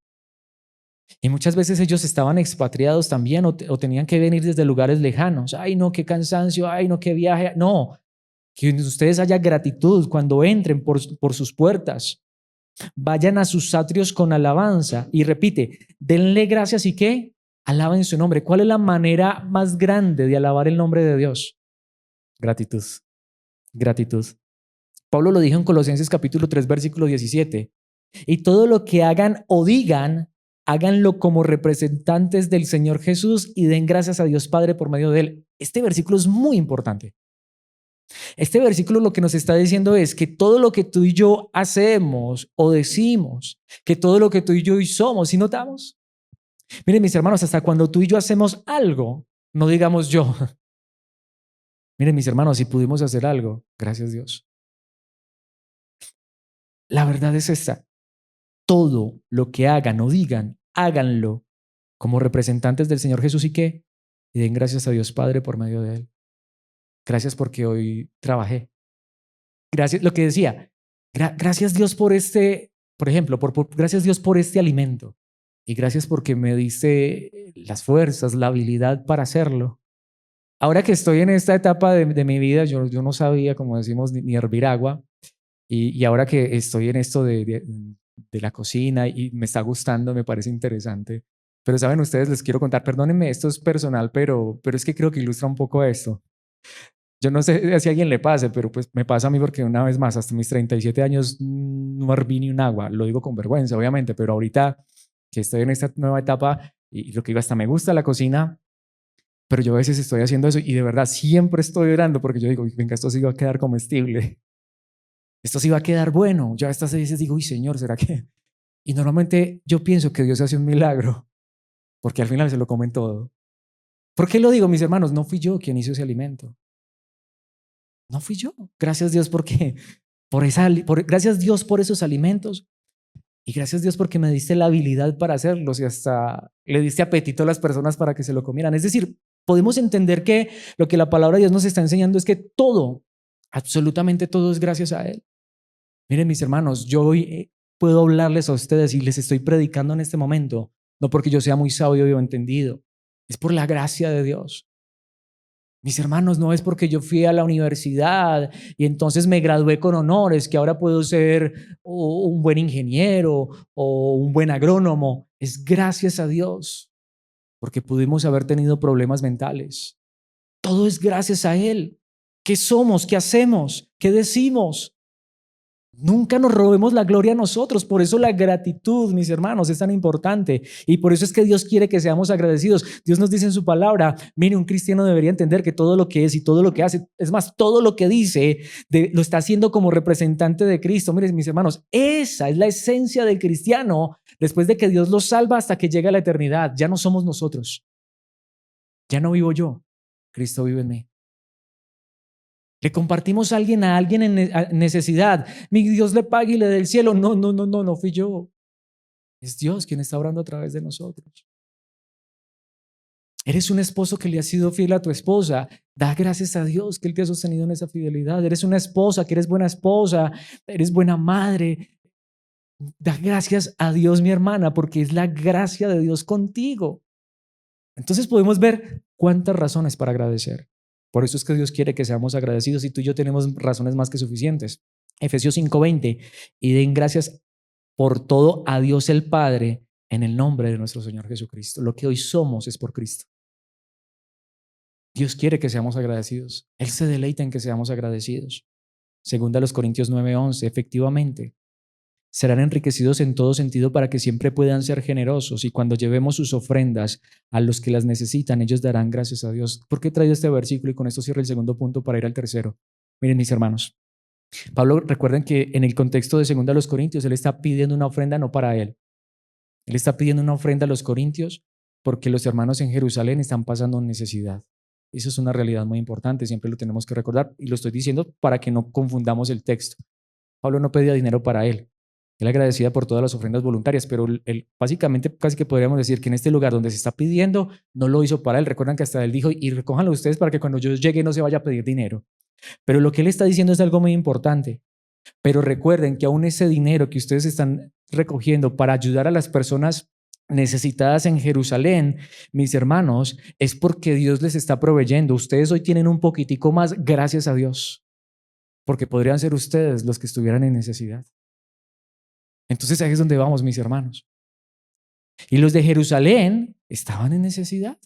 Y muchas veces ellos estaban expatriados también o tenían que venir desde lugares lejanos. Ay, no, qué cansancio, ay, no, qué viaje. No, que ustedes haya gratitud cuando entren por sus puertas. Vayan a sus atrios con alabanza. Y repite, denle gracias y ¿qué? Alaben su nombre. ¿Cuál es la manera más grande de alabar el nombre de Dios? Gratitud. Gratitud. Pablo lo dijo en Colosenses capítulo 3, versículo 17. Y todo lo que hagan o digan, háganlo como representantes del Señor Jesús y den gracias a Dios Padre por medio de él. Este versículo es muy importante. Este versículo lo que nos está diciendo es que todo lo que tú y yo hacemos o decimos, que todo lo que tú y yo somos, ¿sí notamos? Miren, mis hermanos, hasta cuando tú y yo hacemos algo, no digamos yo. Miren, mis hermanos, si pudimos hacer algo, gracias a Dios. La verdad es esta. Todo lo que hagan o digan, háganlo como representantes del Señor Jesús y qué. Y den gracias a Dios Padre por medio de Él. Gracias porque hoy trabajé. Gracias, lo que decía, gracias Dios por este, por ejemplo, gracias Dios por este alimento. Y gracias porque me diste las fuerzas, la habilidad para hacerlo. Ahora que estoy en esta etapa de mi vida, yo no sabía, como decimos, ni hervir agua. Y ahora que estoy en esto de la cocina y me está gustando, me parece interesante. Pero saben ustedes, les quiero contar, perdónenme, esto es personal, pero es que creo que ilustra un poco esto. Yo no sé si a alguien le pase, pero pues me pasa a mí porque una vez más, hasta mis 37 años no herví ni un agua. Lo digo con vergüenza, obviamente, pero ahorita que estoy en esta nueva etapa y lo que digo, hasta me gusta la cocina, pero yo a veces estoy haciendo eso y de verdad siempre estoy orando porque yo digo, venga, esto sí va a quedar comestible. Esto sí va a quedar bueno. Yo a estas veces digo, uy, Señor, ¿será que? Y normalmente yo pienso que Dios hace un milagro porque al final se lo comen todo. ¿Por qué lo digo, mis hermanos? No fui yo quien hizo ese alimento. No fui yo. Gracias Dios porque gracias Dios por esos alimentos y gracias Dios porque me diste la habilidad para hacerlos y hasta le diste apetito a las personas para que se lo comieran. Es decir, podemos entender que lo que la palabra de Dios nos está enseñando es que todo, absolutamente todo es gracias a Él. Miren, mis hermanos, yo hoy puedo hablarles a ustedes y les estoy predicando en este momento, no porque yo sea muy sabio o entendido, es por la gracia de Dios. Mis hermanos, no es porque yo fui a la universidad y entonces me gradué con honores, que ahora puedo ser un buen ingeniero o un buen agrónomo. Es gracias a Dios, porque pudimos haber tenido problemas mentales. Todo es gracias a Él. ¿Qué somos? ¿Qué hacemos? ¿Qué decimos? Nunca nos robemos la gloria a nosotros. Por eso la gratitud, mis hermanos, es tan importante. Y por eso es que Dios quiere que seamos agradecidos. Dios nos dice en su palabra, mire, un cristiano debería entender que todo lo que es y todo lo que hace, es más, todo lo que dice, lo está haciendo como representante de Cristo. Miren, mis hermanos, esa es la esencia del cristiano después de que Dios lo salva hasta que llega a la eternidad. Ya no somos nosotros. Ya no vivo yo. Cristo vive en mí. Le compartimos a alguien en necesidad. Mi Dios le pague y le dé el cielo. No fui yo. Es Dios quien está orando a través de nosotros. Eres un esposo que le ha sido fiel a tu esposa. Da gracias a Dios que Él te ha sostenido en esa fidelidad. Eres una esposa que eres buena esposa, eres buena madre. Da gracias a Dios, mi hermana, porque es la gracia de Dios contigo. Entonces podemos ver cuántas razones para agradecer. Por eso es que Dios quiere que seamos agradecidos y tú y yo tenemos razones más que suficientes. Efesios 5:20, y den gracias por todo a Dios el Padre en el nombre de nuestro Señor Jesucristo. Lo que hoy somos es por Cristo. Dios quiere que seamos agradecidos. Él se deleita en que seamos agradecidos. Segunda a los Corintios 9:11, efectivamente, serán enriquecidos en todo sentido para que siempre puedan ser generosos y cuando llevemos sus ofrendas a los que las necesitan, ellos darán gracias a Dios. ¿Por qué he traído este versículo? Y con esto cierro el segundo punto para ir al tercero. Miren, mis hermanos, Pablo, recuerden que en el contexto de 2 a los Corintios, él está pidiendo una ofrenda no para él. Él está pidiendo una ofrenda a los Corintios porque los hermanos en Jerusalén están pasando necesidad. Eso es una realidad muy importante, siempre lo tenemos que recordar y lo estoy diciendo para que no confundamos el texto. Pablo no pedía dinero para él. Él agradecía por todas las ofrendas voluntarias, pero él básicamente casi que podríamos decir que en este lugar donde se está pidiendo, no lo hizo para él. Recuerdan que hasta él dijo, y recójanlo ustedes para que cuando yo llegue no se vaya a pedir dinero. Pero lo que él está diciendo es algo muy importante. Pero recuerden que aún ese dinero que ustedes están recogiendo para ayudar a las personas necesitadas en Jerusalén, mis hermanos, es porque Dios les está proveyendo. Ustedes hoy tienen un poquitico más gracias a Dios, porque podrían ser ustedes los que estuvieran en necesidad. Entonces ahí es donde vamos, mis hermanos. Y los de Jerusalén estaban en necesidad.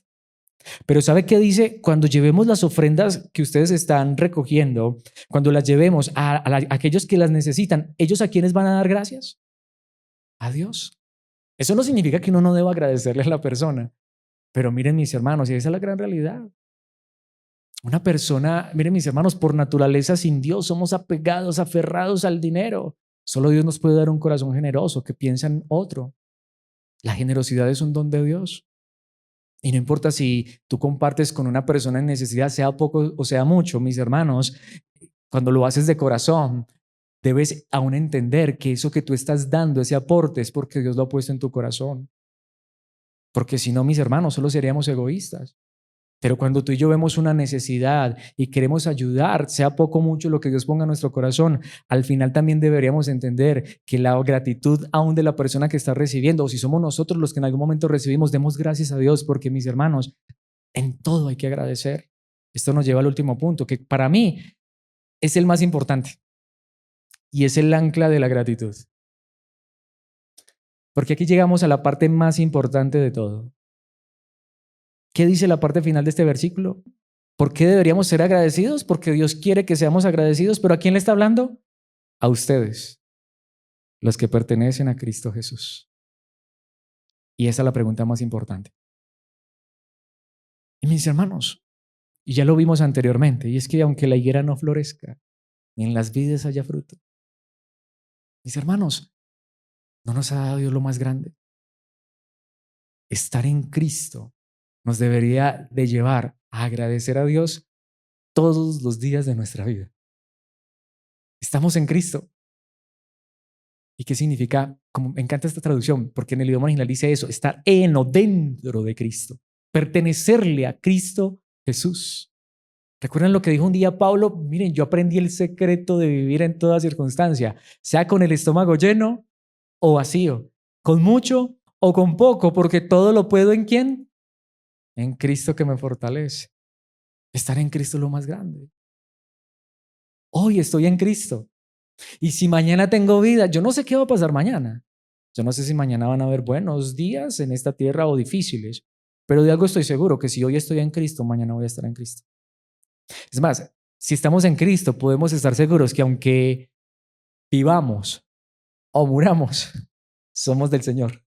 Pero ¿sabe qué dice? Cuando llevemos las ofrendas que ustedes están recogiendo, cuando las llevemos a aquellos que las necesitan, ¿ellos a quiénes van a dar gracias? A Dios. Eso no significa que uno no deba agradecerle a la persona. Pero miren, mis hermanos, y esa es la gran realidad. Una persona, miren, mis hermanos, por naturaleza sin Dios somos apegados, aferrados al dinero. Solo Dios nos puede dar un corazón generoso que piensa en otro. La generosidad es un don de Dios. Y no importa si tú compartes con una persona en necesidad, sea poco o sea mucho, mis hermanos, cuando lo haces de corazón, debes aún entender que eso que tú estás dando, ese aporte, es porque Dios lo ha puesto en tu corazón. Porque si no, mis hermanos, solo seríamos egoístas. Pero cuando tú y yo vemos una necesidad y queremos ayudar, sea poco o mucho lo que Dios ponga en nuestro corazón, al final también deberíamos entender que la gratitud aún de la persona que está recibiendo, o si somos nosotros los que en algún momento recibimos, demos gracias a Dios, porque mis hermanos, en todo hay que agradecer. Esto nos lleva al último punto, que para mí es el más importante y es el ancla de la gratitud. Porque aquí llegamos a la parte más importante de todo. ¿Qué dice la parte final de este versículo? ¿Por qué deberíamos ser agradecidos? Porque Dios quiere que seamos agradecidos, pero ¿a quién le está hablando? A ustedes, los que pertenecen a Cristo Jesús. Y esa es la pregunta más importante. Y mis hermanos, y ya lo vimos anteriormente, y es que aunque la higuera no florezca, ni en las vides haya fruto, mis hermanos, ¿no nos ha dado Dios lo más grande? Estar en Cristo nos debería de llevar a agradecer a Dios todos los días de nuestra vida. Estamos en Cristo. ¿Y qué significa? Como me encanta esta traducción, porque en el idioma original dice eso, estar en o dentro de Cristo, pertenecerle a Cristo Jesús. ¿Recuerdan lo que dijo un día Pablo? Miren, yo aprendí el secreto de vivir en toda circunstancia, sea con el estómago lleno o vacío, con mucho o con poco, porque todo lo puedo ¿en quién? En Cristo que me fortalece. Estar en Cristo es lo más grande. Hoy estoy en Cristo. Y si mañana tengo vida, yo no sé qué va a pasar mañana. Yo no sé si mañana van a haber buenos días en esta tierra o difíciles, pero de algo estoy seguro, que si hoy estoy en Cristo, mañana voy a estar en Cristo. Es más, si estamos en Cristo, podemos estar seguros que aunque vivamos o muramos, somos del Señor.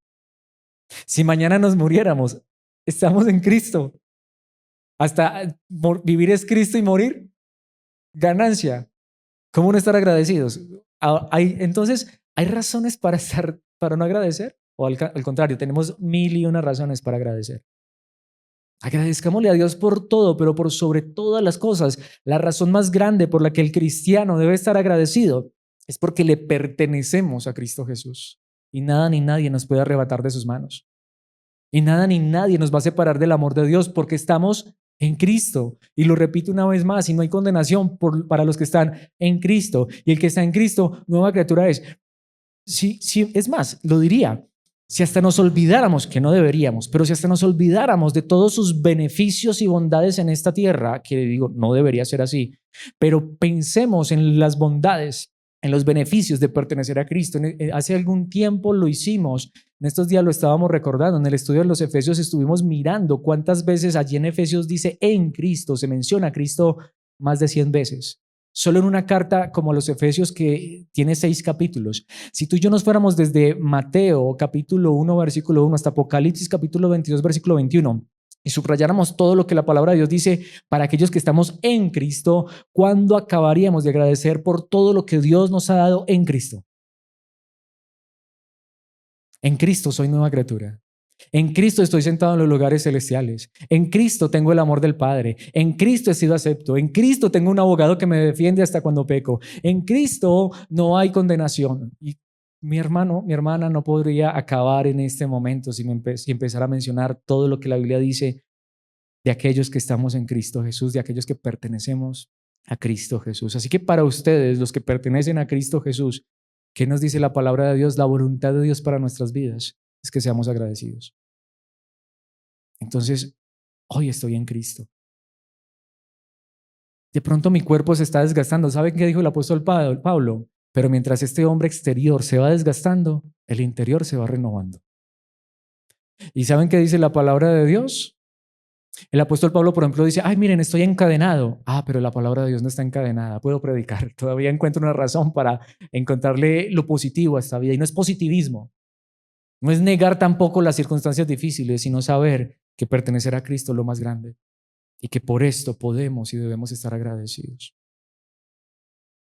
Si mañana nos muriéramos, estamos en Cristo. Hasta vivir es Cristo y morir, ganancia. ¿Cómo no estar agradecidos? Entonces, ¿hay razones para no agradecer? ¿O al contrario, tenemos mil y una razones para agradecer? Agradezcámosle a Dios por todo, pero por sobre todas las cosas, la razón más grande por la que el cristiano debe estar agradecido es porque le pertenecemos a Cristo Jesús. Y nada ni nadie nos puede arrebatar de sus manos. Y nada ni nadie nos va a separar del amor de Dios porque estamos en Cristo. Y lo repito una vez más, y no hay condenación para los que están en Cristo. Y el que está en Cristo, nueva criatura es. Es más, lo diría, si hasta nos olvidáramos, que no deberíamos, pero si hasta nos olvidáramos de todos sus beneficios y bondades en esta tierra, que digo, no debería ser así, pero pensemos en las bondades, en los beneficios de pertenecer a Cristo. Hace algún tiempo lo hicimos, en estos días lo estábamos recordando, en el estudio de los Efesios estuvimos mirando cuántas veces allí en Efesios dice en Cristo, se menciona a Cristo más de 100 veces. Solo en una carta como los Efesios que tiene 6 capítulos. Si tú y yo nos fuéramos desde Mateo capítulo 1 versículo 1 hasta Apocalipsis capítulo 22 versículo 21 y subrayáramos todo lo que la palabra de Dios dice para aquellos que estamos en Cristo, ¿cuándo acabaríamos de agradecer por todo lo que Dios nos ha dado en Cristo? En Cristo soy nueva criatura. En Cristo estoy sentado en los lugares celestiales. En Cristo tengo el amor del Padre. En Cristo he sido acepto. En Cristo tengo un abogado que me defiende hasta cuando peco. En Cristo no hay condenación. Y mi hermano, mi hermana no podría acabar en este momento si empezara a mencionar todo lo que la Biblia dice de aquellos que estamos en Cristo Jesús, de aquellos que pertenecemos a Cristo Jesús. Así que para ustedes, los que pertenecen a Cristo Jesús, ¿qué nos dice la palabra de Dios? La voluntad de Dios para nuestras vidas es que seamos agradecidos. Entonces, hoy estoy en Cristo. De pronto mi cuerpo se está desgastando. ¿Saben qué dijo el apóstol Pablo? Pero mientras este hombre exterior se va desgastando, el interior se va renovando. ¿Y saben qué dice la palabra de Dios? El apóstol Pablo, por ejemplo, dice, ay, miren, estoy encadenado. Ah, pero la palabra de Dios no está encadenada. Puedo predicar. Todavía encuentro una razón para encontrarle lo positivo a esta vida. Y no es positivismo. No es negar tampoco las circunstancias difíciles, sino saber que pertenecer a Cristo es lo más grande y que por esto podemos y debemos estar agradecidos.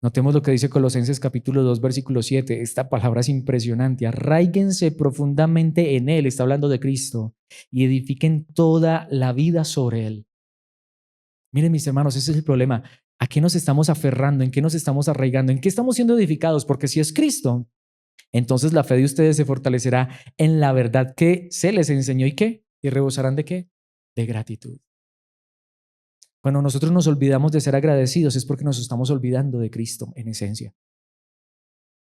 Notemos lo que dice Colosenses capítulo 2, versículo 7. Esta palabra es impresionante. Arráiguense profundamente en Él, está hablando de Cristo, y edifiquen toda la vida sobre Él. Miren, mis hermanos, ese es el problema. ¿A qué nos estamos aferrando? ¿En qué nos estamos arraigando? ¿En qué estamos siendo edificados? Porque si es Cristo, entonces la fe de ustedes se fortalecerá en la verdad que se les enseñó. ¿Y qué? ¿Y rebosarán de qué? De gratitud. Cuando nosotros nos olvidamos de ser agradecidos es porque nos estamos olvidando de Cristo en esencia.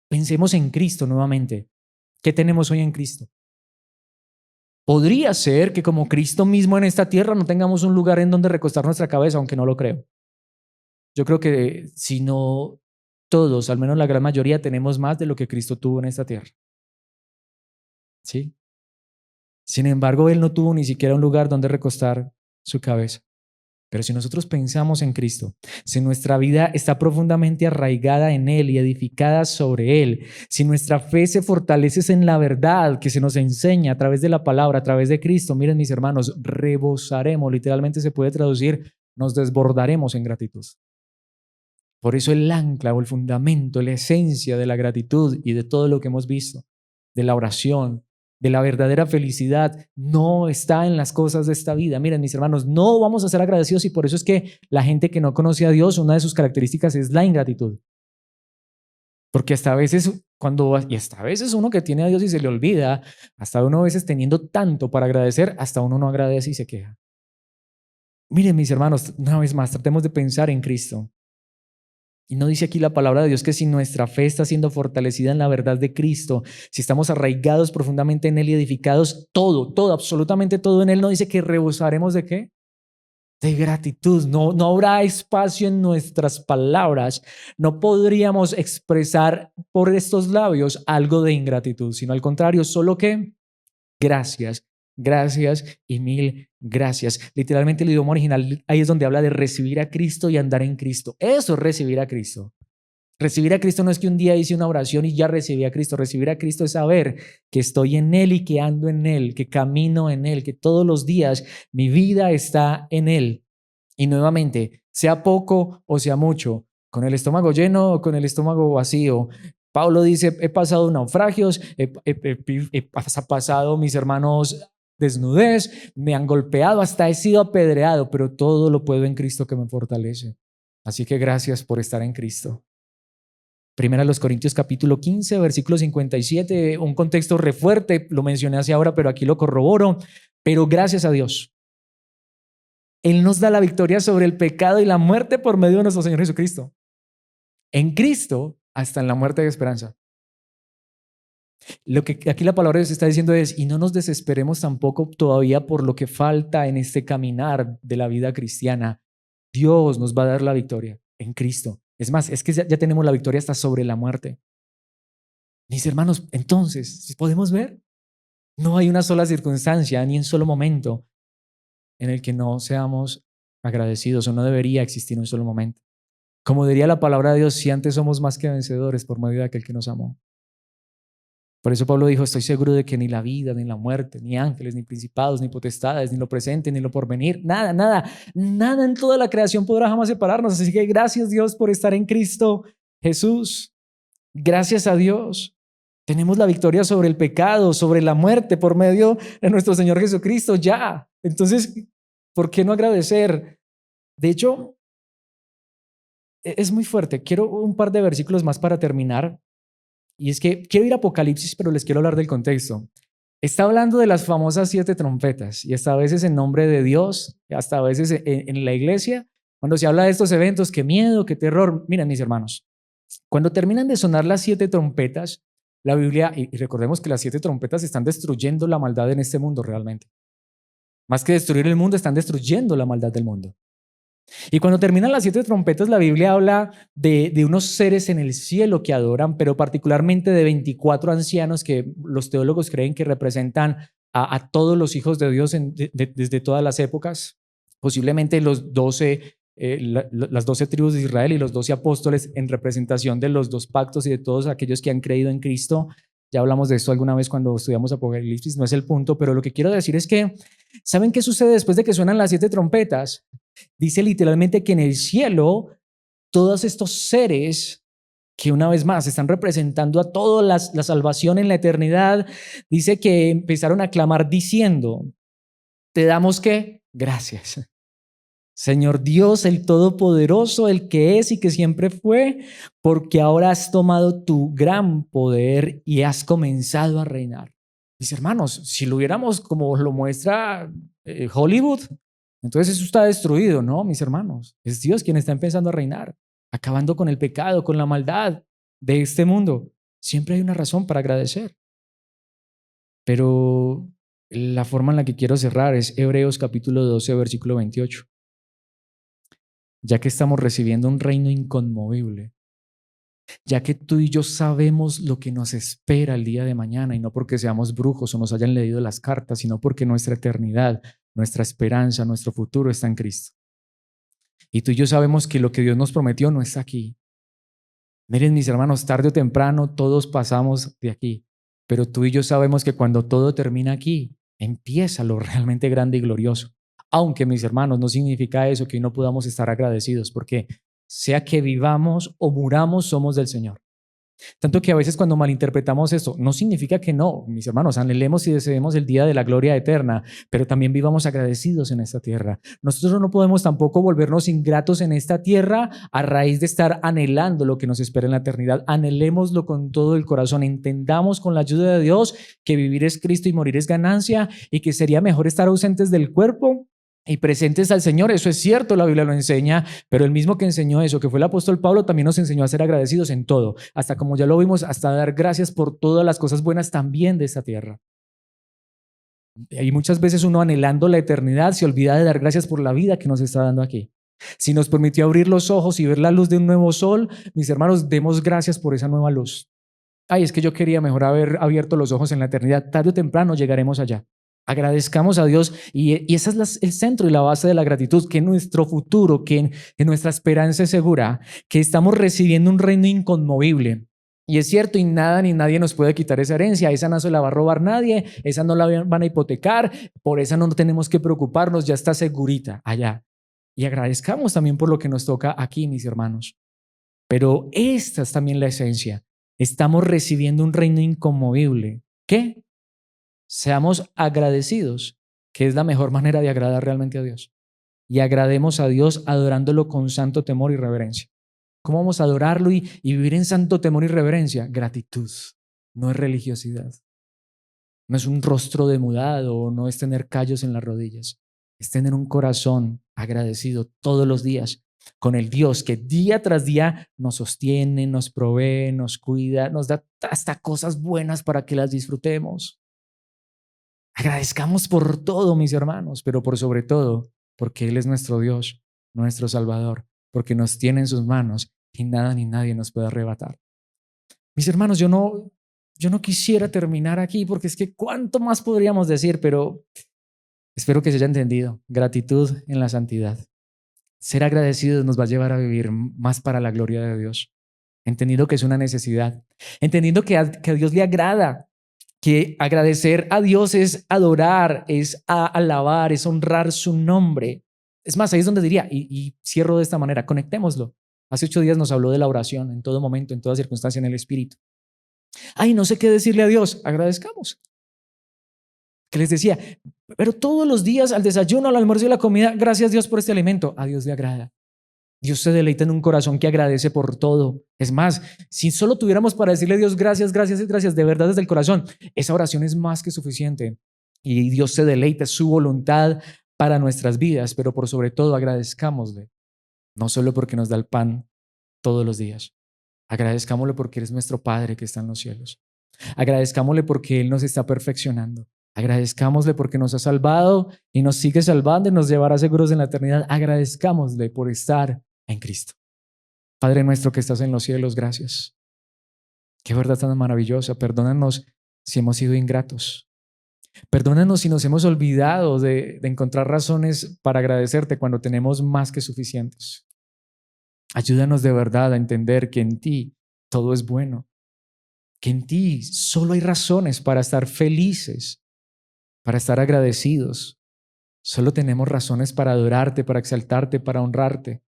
Pensemos en Cristo nuevamente. ¿Qué tenemos hoy en Cristo? Podría ser que como Cristo mismo en esta tierra no tengamos un lugar en donde recostar nuestra cabeza, aunque no lo creo. Yo creo que si no todos, al menos la gran mayoría, tenemos más de lo que Cristo tuvo en esta tierra. ¿Sí? Sin embargo, Él no tuvo ni siquiera un lugar donde recostar su cabeza. Pero si nosotros pensamos en Cristo, si nuestra vida está profundamente arraigada en Él y edificada sobre Él, si nuestra fe se fortalece en la verdad que se nos enseña a través de la palabra, a través de Cristo, miren mis hermanos, rebosaremos, literalmente se puede traducir, nos desbordaremos en gratitud. Por eso el ancla o el fundamento, la esencia de la gratitud y de todo lo que hemos visto, de la oración, de la verdadera felicidad, no está en las cosas de esta vida. Miren, mis hermanos, no vamos a ser agradecidos y por eso es que la gente que no conoce a Dios, una de sus características es la ingratitud. Porque hasta a veces, hasta a veces uno que tiene a Dios y se le olvida, hasta uno a veces teniendo tanto para agradecer, hasta uno no agradece y se queja. Miren, mis hermanos, una vez más, tratemos de pensar en Cristo. Y no dice aquí la palabra de Dios que si nuestra fe está siendo fortalecida en la verdad de Cristo, si estamos arraigados profundamente en Él y edificados, todo, absolutamente todo en Él, no dice que rebosaremos ¿de qué? De gratitud. No habrá espacio en nuestras palabras. No podríamos expresar por estos labios algo de ingratitud, sino al contrario, solo que gracias. Gracias y mil gracias. Literalmente el idioma original ahí es donde habla de recibir a Cristo y andar en Cristo. Eso es recibir a Cristo. Recibir a Cristo no es que un día hice una oración y ya recibí a Cristo. Recibir a Cristo es saber que estoy en Él y que ando en Él, que camino en Él, que todos los días mi vida está en Él. Y nuevamente, sea poco o sea mucho, con el estómago lleno o con el estómago vacío. Pablo dice, he pasado naufragios, he pasado mis hermanos desnudez, me han golpeado, hasta he sido apedreado, pero todo lo puedo en Cristo que me fortalece. Así que gracias por estar en Cristo. Primera a los Corintios capítulo 15, versículo 57, un contexto re fuerte, lo mencioné hace ahora, pero aquí lo corroboro. Pero gracias a Dios, Él nos da la victoria sobre el pecado y la muerte por medio de nuestro Señor Jesucristo. En Cristo, hasta en la muerte hay esperanza. Lo que aquí la palabra de Dios está diciendo es, y no nos desesperemos tampoco todavía por lo que falta en este caminar de la vida cristiana. Dios nos va a dar la victoria en Cristo. Es más, es que ya tenemos la victoria hasta sobre la muerte. Mis hermanos, entonces, si podemos ver, no hay una sola circunstancia ni un solo momento en el que no seamos agradecidos, o no debería existir un solo momento. Como diría la palabra de Dios, si antes somos más que vencedores por medio de aquel que nos amó. Por eso Pablo dijo, estoy seguro de que ni la vida, ni la muerte, ni ángeles, ni principados, ni potestades, ni lo presente, ni lo porvenir, nada en toda la creación podrá jamás separarnos. Así que gracias Dios por estar en Cristo Jesús. Gracias a Dios. Tenemos la victoria sobre el pecado, sobre la muerte por medio de nuestro Señor Jesucristo ya. Entonces, ¿por qué no agradecer? De hecho, es muy fuerte. Quiero un par de versículos más para terminar. Y es que quiero ir a Apocalipsis, pero les quiero hablar del contexto. Está hablando de las famosas 7 trompetas y hasta a veces en nombre de Dios, hasta a veces en la iglesia, cuando se habla de estos eventos, qué miedo, qué terror. Miren, mis hermanos, cuando terminan de sonar las 7 trompetas, la Biblia, y recordemos que las 7 trompetas están destruyendo la maldad en este mundo realmente. Más que destruir el mundo, están destruyendo la maldad del mundo. Y cuando terminan las 7 trompetas, la Biblia habla de unos seres en el cielo que adoran, pero particularmente de 24 ancianos que los teólogos creen que representan a todos los hijos de Dios desde todas las épocas, posiblemente los 12, las 12 tribus de Israel y los 12 apóstoles en representación de los 2 pactos y de todos aquellos que han creído en Cristo. Ya hablamos de esto alguna vez cuando estudiamos Apocalipsis, no es el punto, pero lo que quiero decir es que, ¿saben qué sucede después de que suenan las 7 trompetas? Dice literalmente que en el cielo todos estos seres que una vez más están representando a toda la salvación en la eternidad, dice que empezaron a clamar diciendo, te damos ¿qué? Gracias. Señor Dios, el Todopoderoso, el que es y que siempre fue, porque ahora has tomado tu gran poder y has comenzado a reinar. Mis hermanos, si lo viéramos como lo muestra Hollywood, entonces eso está destruido, ¿no? Mis hermanos, es Dios quien está empezando a reinar, acabando con el pecado, con la maldad de este mundo. Siempre hay una razón para agradecer. Pero la forma en la que quiero cerrar es Hebreos capítulo 12, versículo 28. Ya que estamos recibiendo un reino inconmovible, ya que tú y yo sabemos lo que nos espera el día de mañana, y no porque seamos brujos o nos hayan leído las cartas, sino porque nuestra eternidad, nuestra esperanza, nuestro futuro está en Cristo. Y tú y yo sabemos que lo que Dios nos prometió no está aquí. Miren, mis hermanos, tarde o temprano todos pasamos de aquí, pero tú y yo sabemos que cuando todo termina aquí, empieza lo realmente grande y glorioso. Aunque, mis hermanos, no significa eso que no podamos estar agradecidos, porque sea que vivamos o muramos, somos del Señor. Tanto que a veces cuando malinterpretamos esto, no significa que no, mis hermanos, anhelemos y deseemos el día de la gloria eterna, pero también vivamos agradecidos en esta tierra. Nosotros no podemos tampoco volvernos ingratos en esta tierra a raíz de estar anhelando lo que nos espera en la eternidad. Anhelémoslo con todo el corazón, entendamos con la ayuda de Dios que vivir es Cristo y morir es ganancia, y que sería mejor estar ausentes del cuerpo y presentes al Señor. Eso es cierto, la Biblia lo enseña, pero el mismo que enseñó eso, que fue el apóstol Pablo, también nos enseñó a ser agradecidos en todo, hasta como ya lo vimos, hasta dar gracias por todas las cosas buenas también de esta tierra. Y muchas veces uno anhelando la eternidad se olvida de dar gracias por la vida que nos está dando aquí. Si nos permitió abrir los ojos y ver la luz de un nuevo sol, mis hermanos, demos gracias por esa nueva luz. Ay, es que yo quería mejor haber abierto los ojos en la eternidad. Tarde o temprano llegaremos allá. Agradezcamos a Dios, y ese es el centro y la base de la gratitud, que nuestro futuro, que nuestra esperanza es segura, que estamos recibiendo un reino inconmovible. Y es cierto, y nada ni nadie nos puede quitar esa herencia. Esa no se la va a robar nadie, esa no la van a hipotecar, por esa no tenemos que preocuparnos, ya está segurita allá. Y agradezcamos también por lo que nos toca aquí, mis hermanos. Pero esta es también la esencia. Estamos recibiendo un reino inconmovible. ¿Qué? Seamos agradecidos, que es la mejor manera de agradar realmente a Dios. Y agrademos a Dios adorándolo con santo temor y reverencia. ¿Cómo vamos a adorarlo y vivir en santo temor y reverencia? Gratitud, no es religiosidad. No es un rostro demudado, no es tener callos en las rodillas. Es tener un corazón agradecido todos los días con el Dios que día tras día nos sostiene, nos provee, nos cuida, nos da hasta cosas buenas para que las disfrutemos. Agradezcamos por todo, mis hermanos, pero por sobre todo, porque Él es nuestro Dios, nuestro Salvador, porque nos tiene en sus manos y nada ni nadie nos puede arrebatar. Mis hermanos, yo no quisiera terminar aquí, porque es que cuánto más podríamos decir, pero espero que se haya entendido. Gratitud en la santidad. Ser agradecidos nos va a llevar a vivir más para la gloria de Dios, entendiendo que es una necesidad, entendiendo que a Dios le agrada, que agradecer a Dios es adorar, es alabar, es honrar su nombre. Es más, ahí es donde diría, y cierro de esta manera, conectémoslo. Hace 8 días nos habló de la oración en todo momento, en toda circunstancia, en el Espíritu. Ay, no sé qué decirle a Dios, agradezcamos. Que les decía, pero todos los días al desayuno, al almuerzo y a la comida, gracias Dios por este alimento. A Dios le agrada. Dios se deleita en un corazón que agradece por todo. Es más, si solo tuviéramos para decirle a Dios gracias, gracias y gracias de verdad desde el corazón, esa oración es más que suficiente. Y Dios se deleita, es su voluntad para nuestras vidas, pero por sobre todo agradezcámosle, no solo porque nos da el pan todos los días. Agradezcámosle porque eres nuestro Padre que está en los cielos. Agradezcámosle porque Él nos está perfeccionando. Agradezcámosle porque nos ha salvado y nos sigue salvando y nos llevará seguros en la eternidad. Agradezcámosle por estar en Cristo. Padre nuestro que estás en los cielos, gracias. Qué verdad tan maravillosa. Perdónanos si hemos sido ingratos. Perdónanos si nos hemos olvidado de encontrar razones para agradecerte cuando tenemos más que suficientes. Ayúdanos de verdad a entender que en ti todo es bueno, que en ti solo hay razones para estar felices, para estar agradecidos. Solo tenemos razones para adorarte, para exaltarte, para honrarte.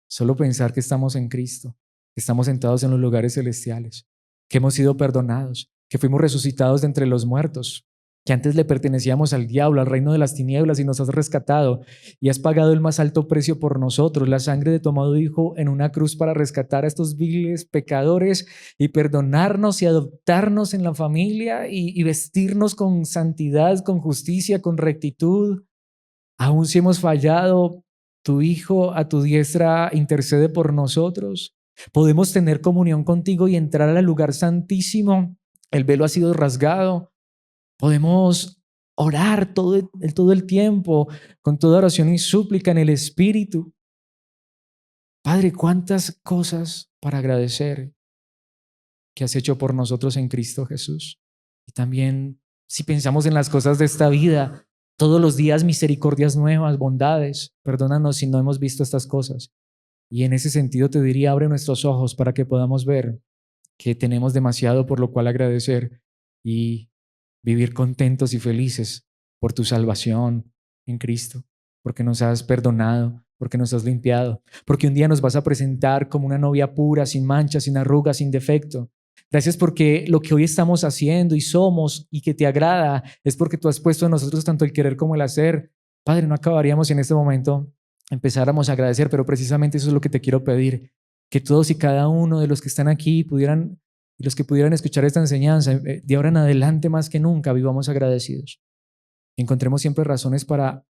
Solo pensar que estamos en Cristo. que estamos sentados en los lugares celestiales, que hemos sido perdonados, que fuimos resucitados de entre los muertos, que antes le pertenecíamos al diablo, al reino de las tinieblas, y nos has rescatado y has pagado el más alto precio por nosotros, la sangre de tu amado Hijo en una cruz para rescatar a estos viles pecadores y perdonarnos y adoptarnos en la familia y vestirnos con santidad, con justicia, con rectitud. Aun si hemos fallado, tu Hijo a tu diestra intercede por nosotros. Podemos tener comunión contigo y entrar al lugar santísimo. El velo ha sido rasgado. Podemos orar todo el tiempo con toda oración y súplica en el Espíritu. Padre, cuántas cosas para agradecer que has hecho por nosotros en Cristo Jesús. Y también si pensamos en las cosas de esta vida, todos los días misericordias nuevas, bondades. Perdónanos si no hemos visto estas cosas. Y en ese sentido te diría, abre nuestros ojos para que podamos ver que tenemos demasiado por lo cual agradecer y vivir contentos y felices por tu salvación en Cristo, porque nos has perdonado, porque nos has limpiado, porque un día nos vas a presentar como una novia pura, sin mancha, sin arrugas, sin defecto. Gracias porque lo que hoy estamos haciendo y somos y que te agrada es porque tú has puesto en nosotros tanto el querer como el hacer. Padre, no acabaríamos en este momento, empezáramos a agradecer, pero precisamente eso es lo que te quiero pedir, que todos y cada uno de los que están aquí pudieran, y los que pudieran escuchar esta enseñanza, de ahora en adelante más que nunca, vivamos agradecidos. Encontremos siempre razones para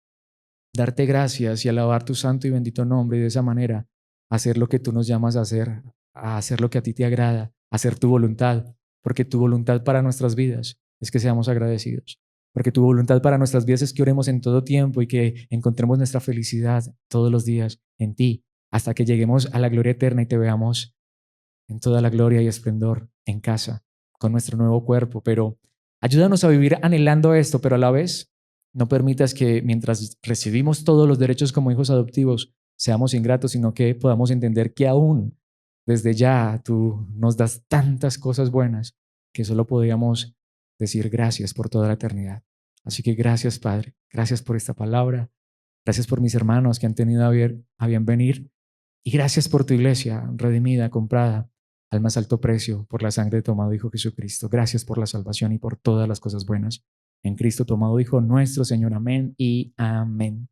darte gracias y alabar tu santo y bendito nombre y de esa manera hacer lo que tú nos llamas a hacer lo que a ti te agrada, a hacer tu voluntad, porque tu voluntad para nuestras vidas es que seamos agradecidos, porque tu voluntad para nuestras vidas es que oremos en todo tiempo y que encontremos nuestra felicidad todos los días en ti, hasta que lleguemos a la gloria eterna y te veamos en toda la gloria y esplendor en casa, con nuestro nuevo cuerpo. Pero ayúdanos a vivir anhelando esto, pero a la vez no permitas que mientras recibimos todos los derechos como hijos adoptivos seamos ingratos, sino que podamos entender que aún desde ya tú nos das tantas cosas buenas que solo podríamos decir gracias por toda la eternidad. Así que gracias, Padre, gracias por esta palabra, gracias por mis hermanos que han tenido a bien venir, y gracias por tu iglesia redimida, comprada al más alto precio por la sangre de tu amado Hijo Jesucristo. Gracias por la salvación y por todas las cosas buenas en Cristo, tu amado Hijo nuestro Señor. Amén y amén.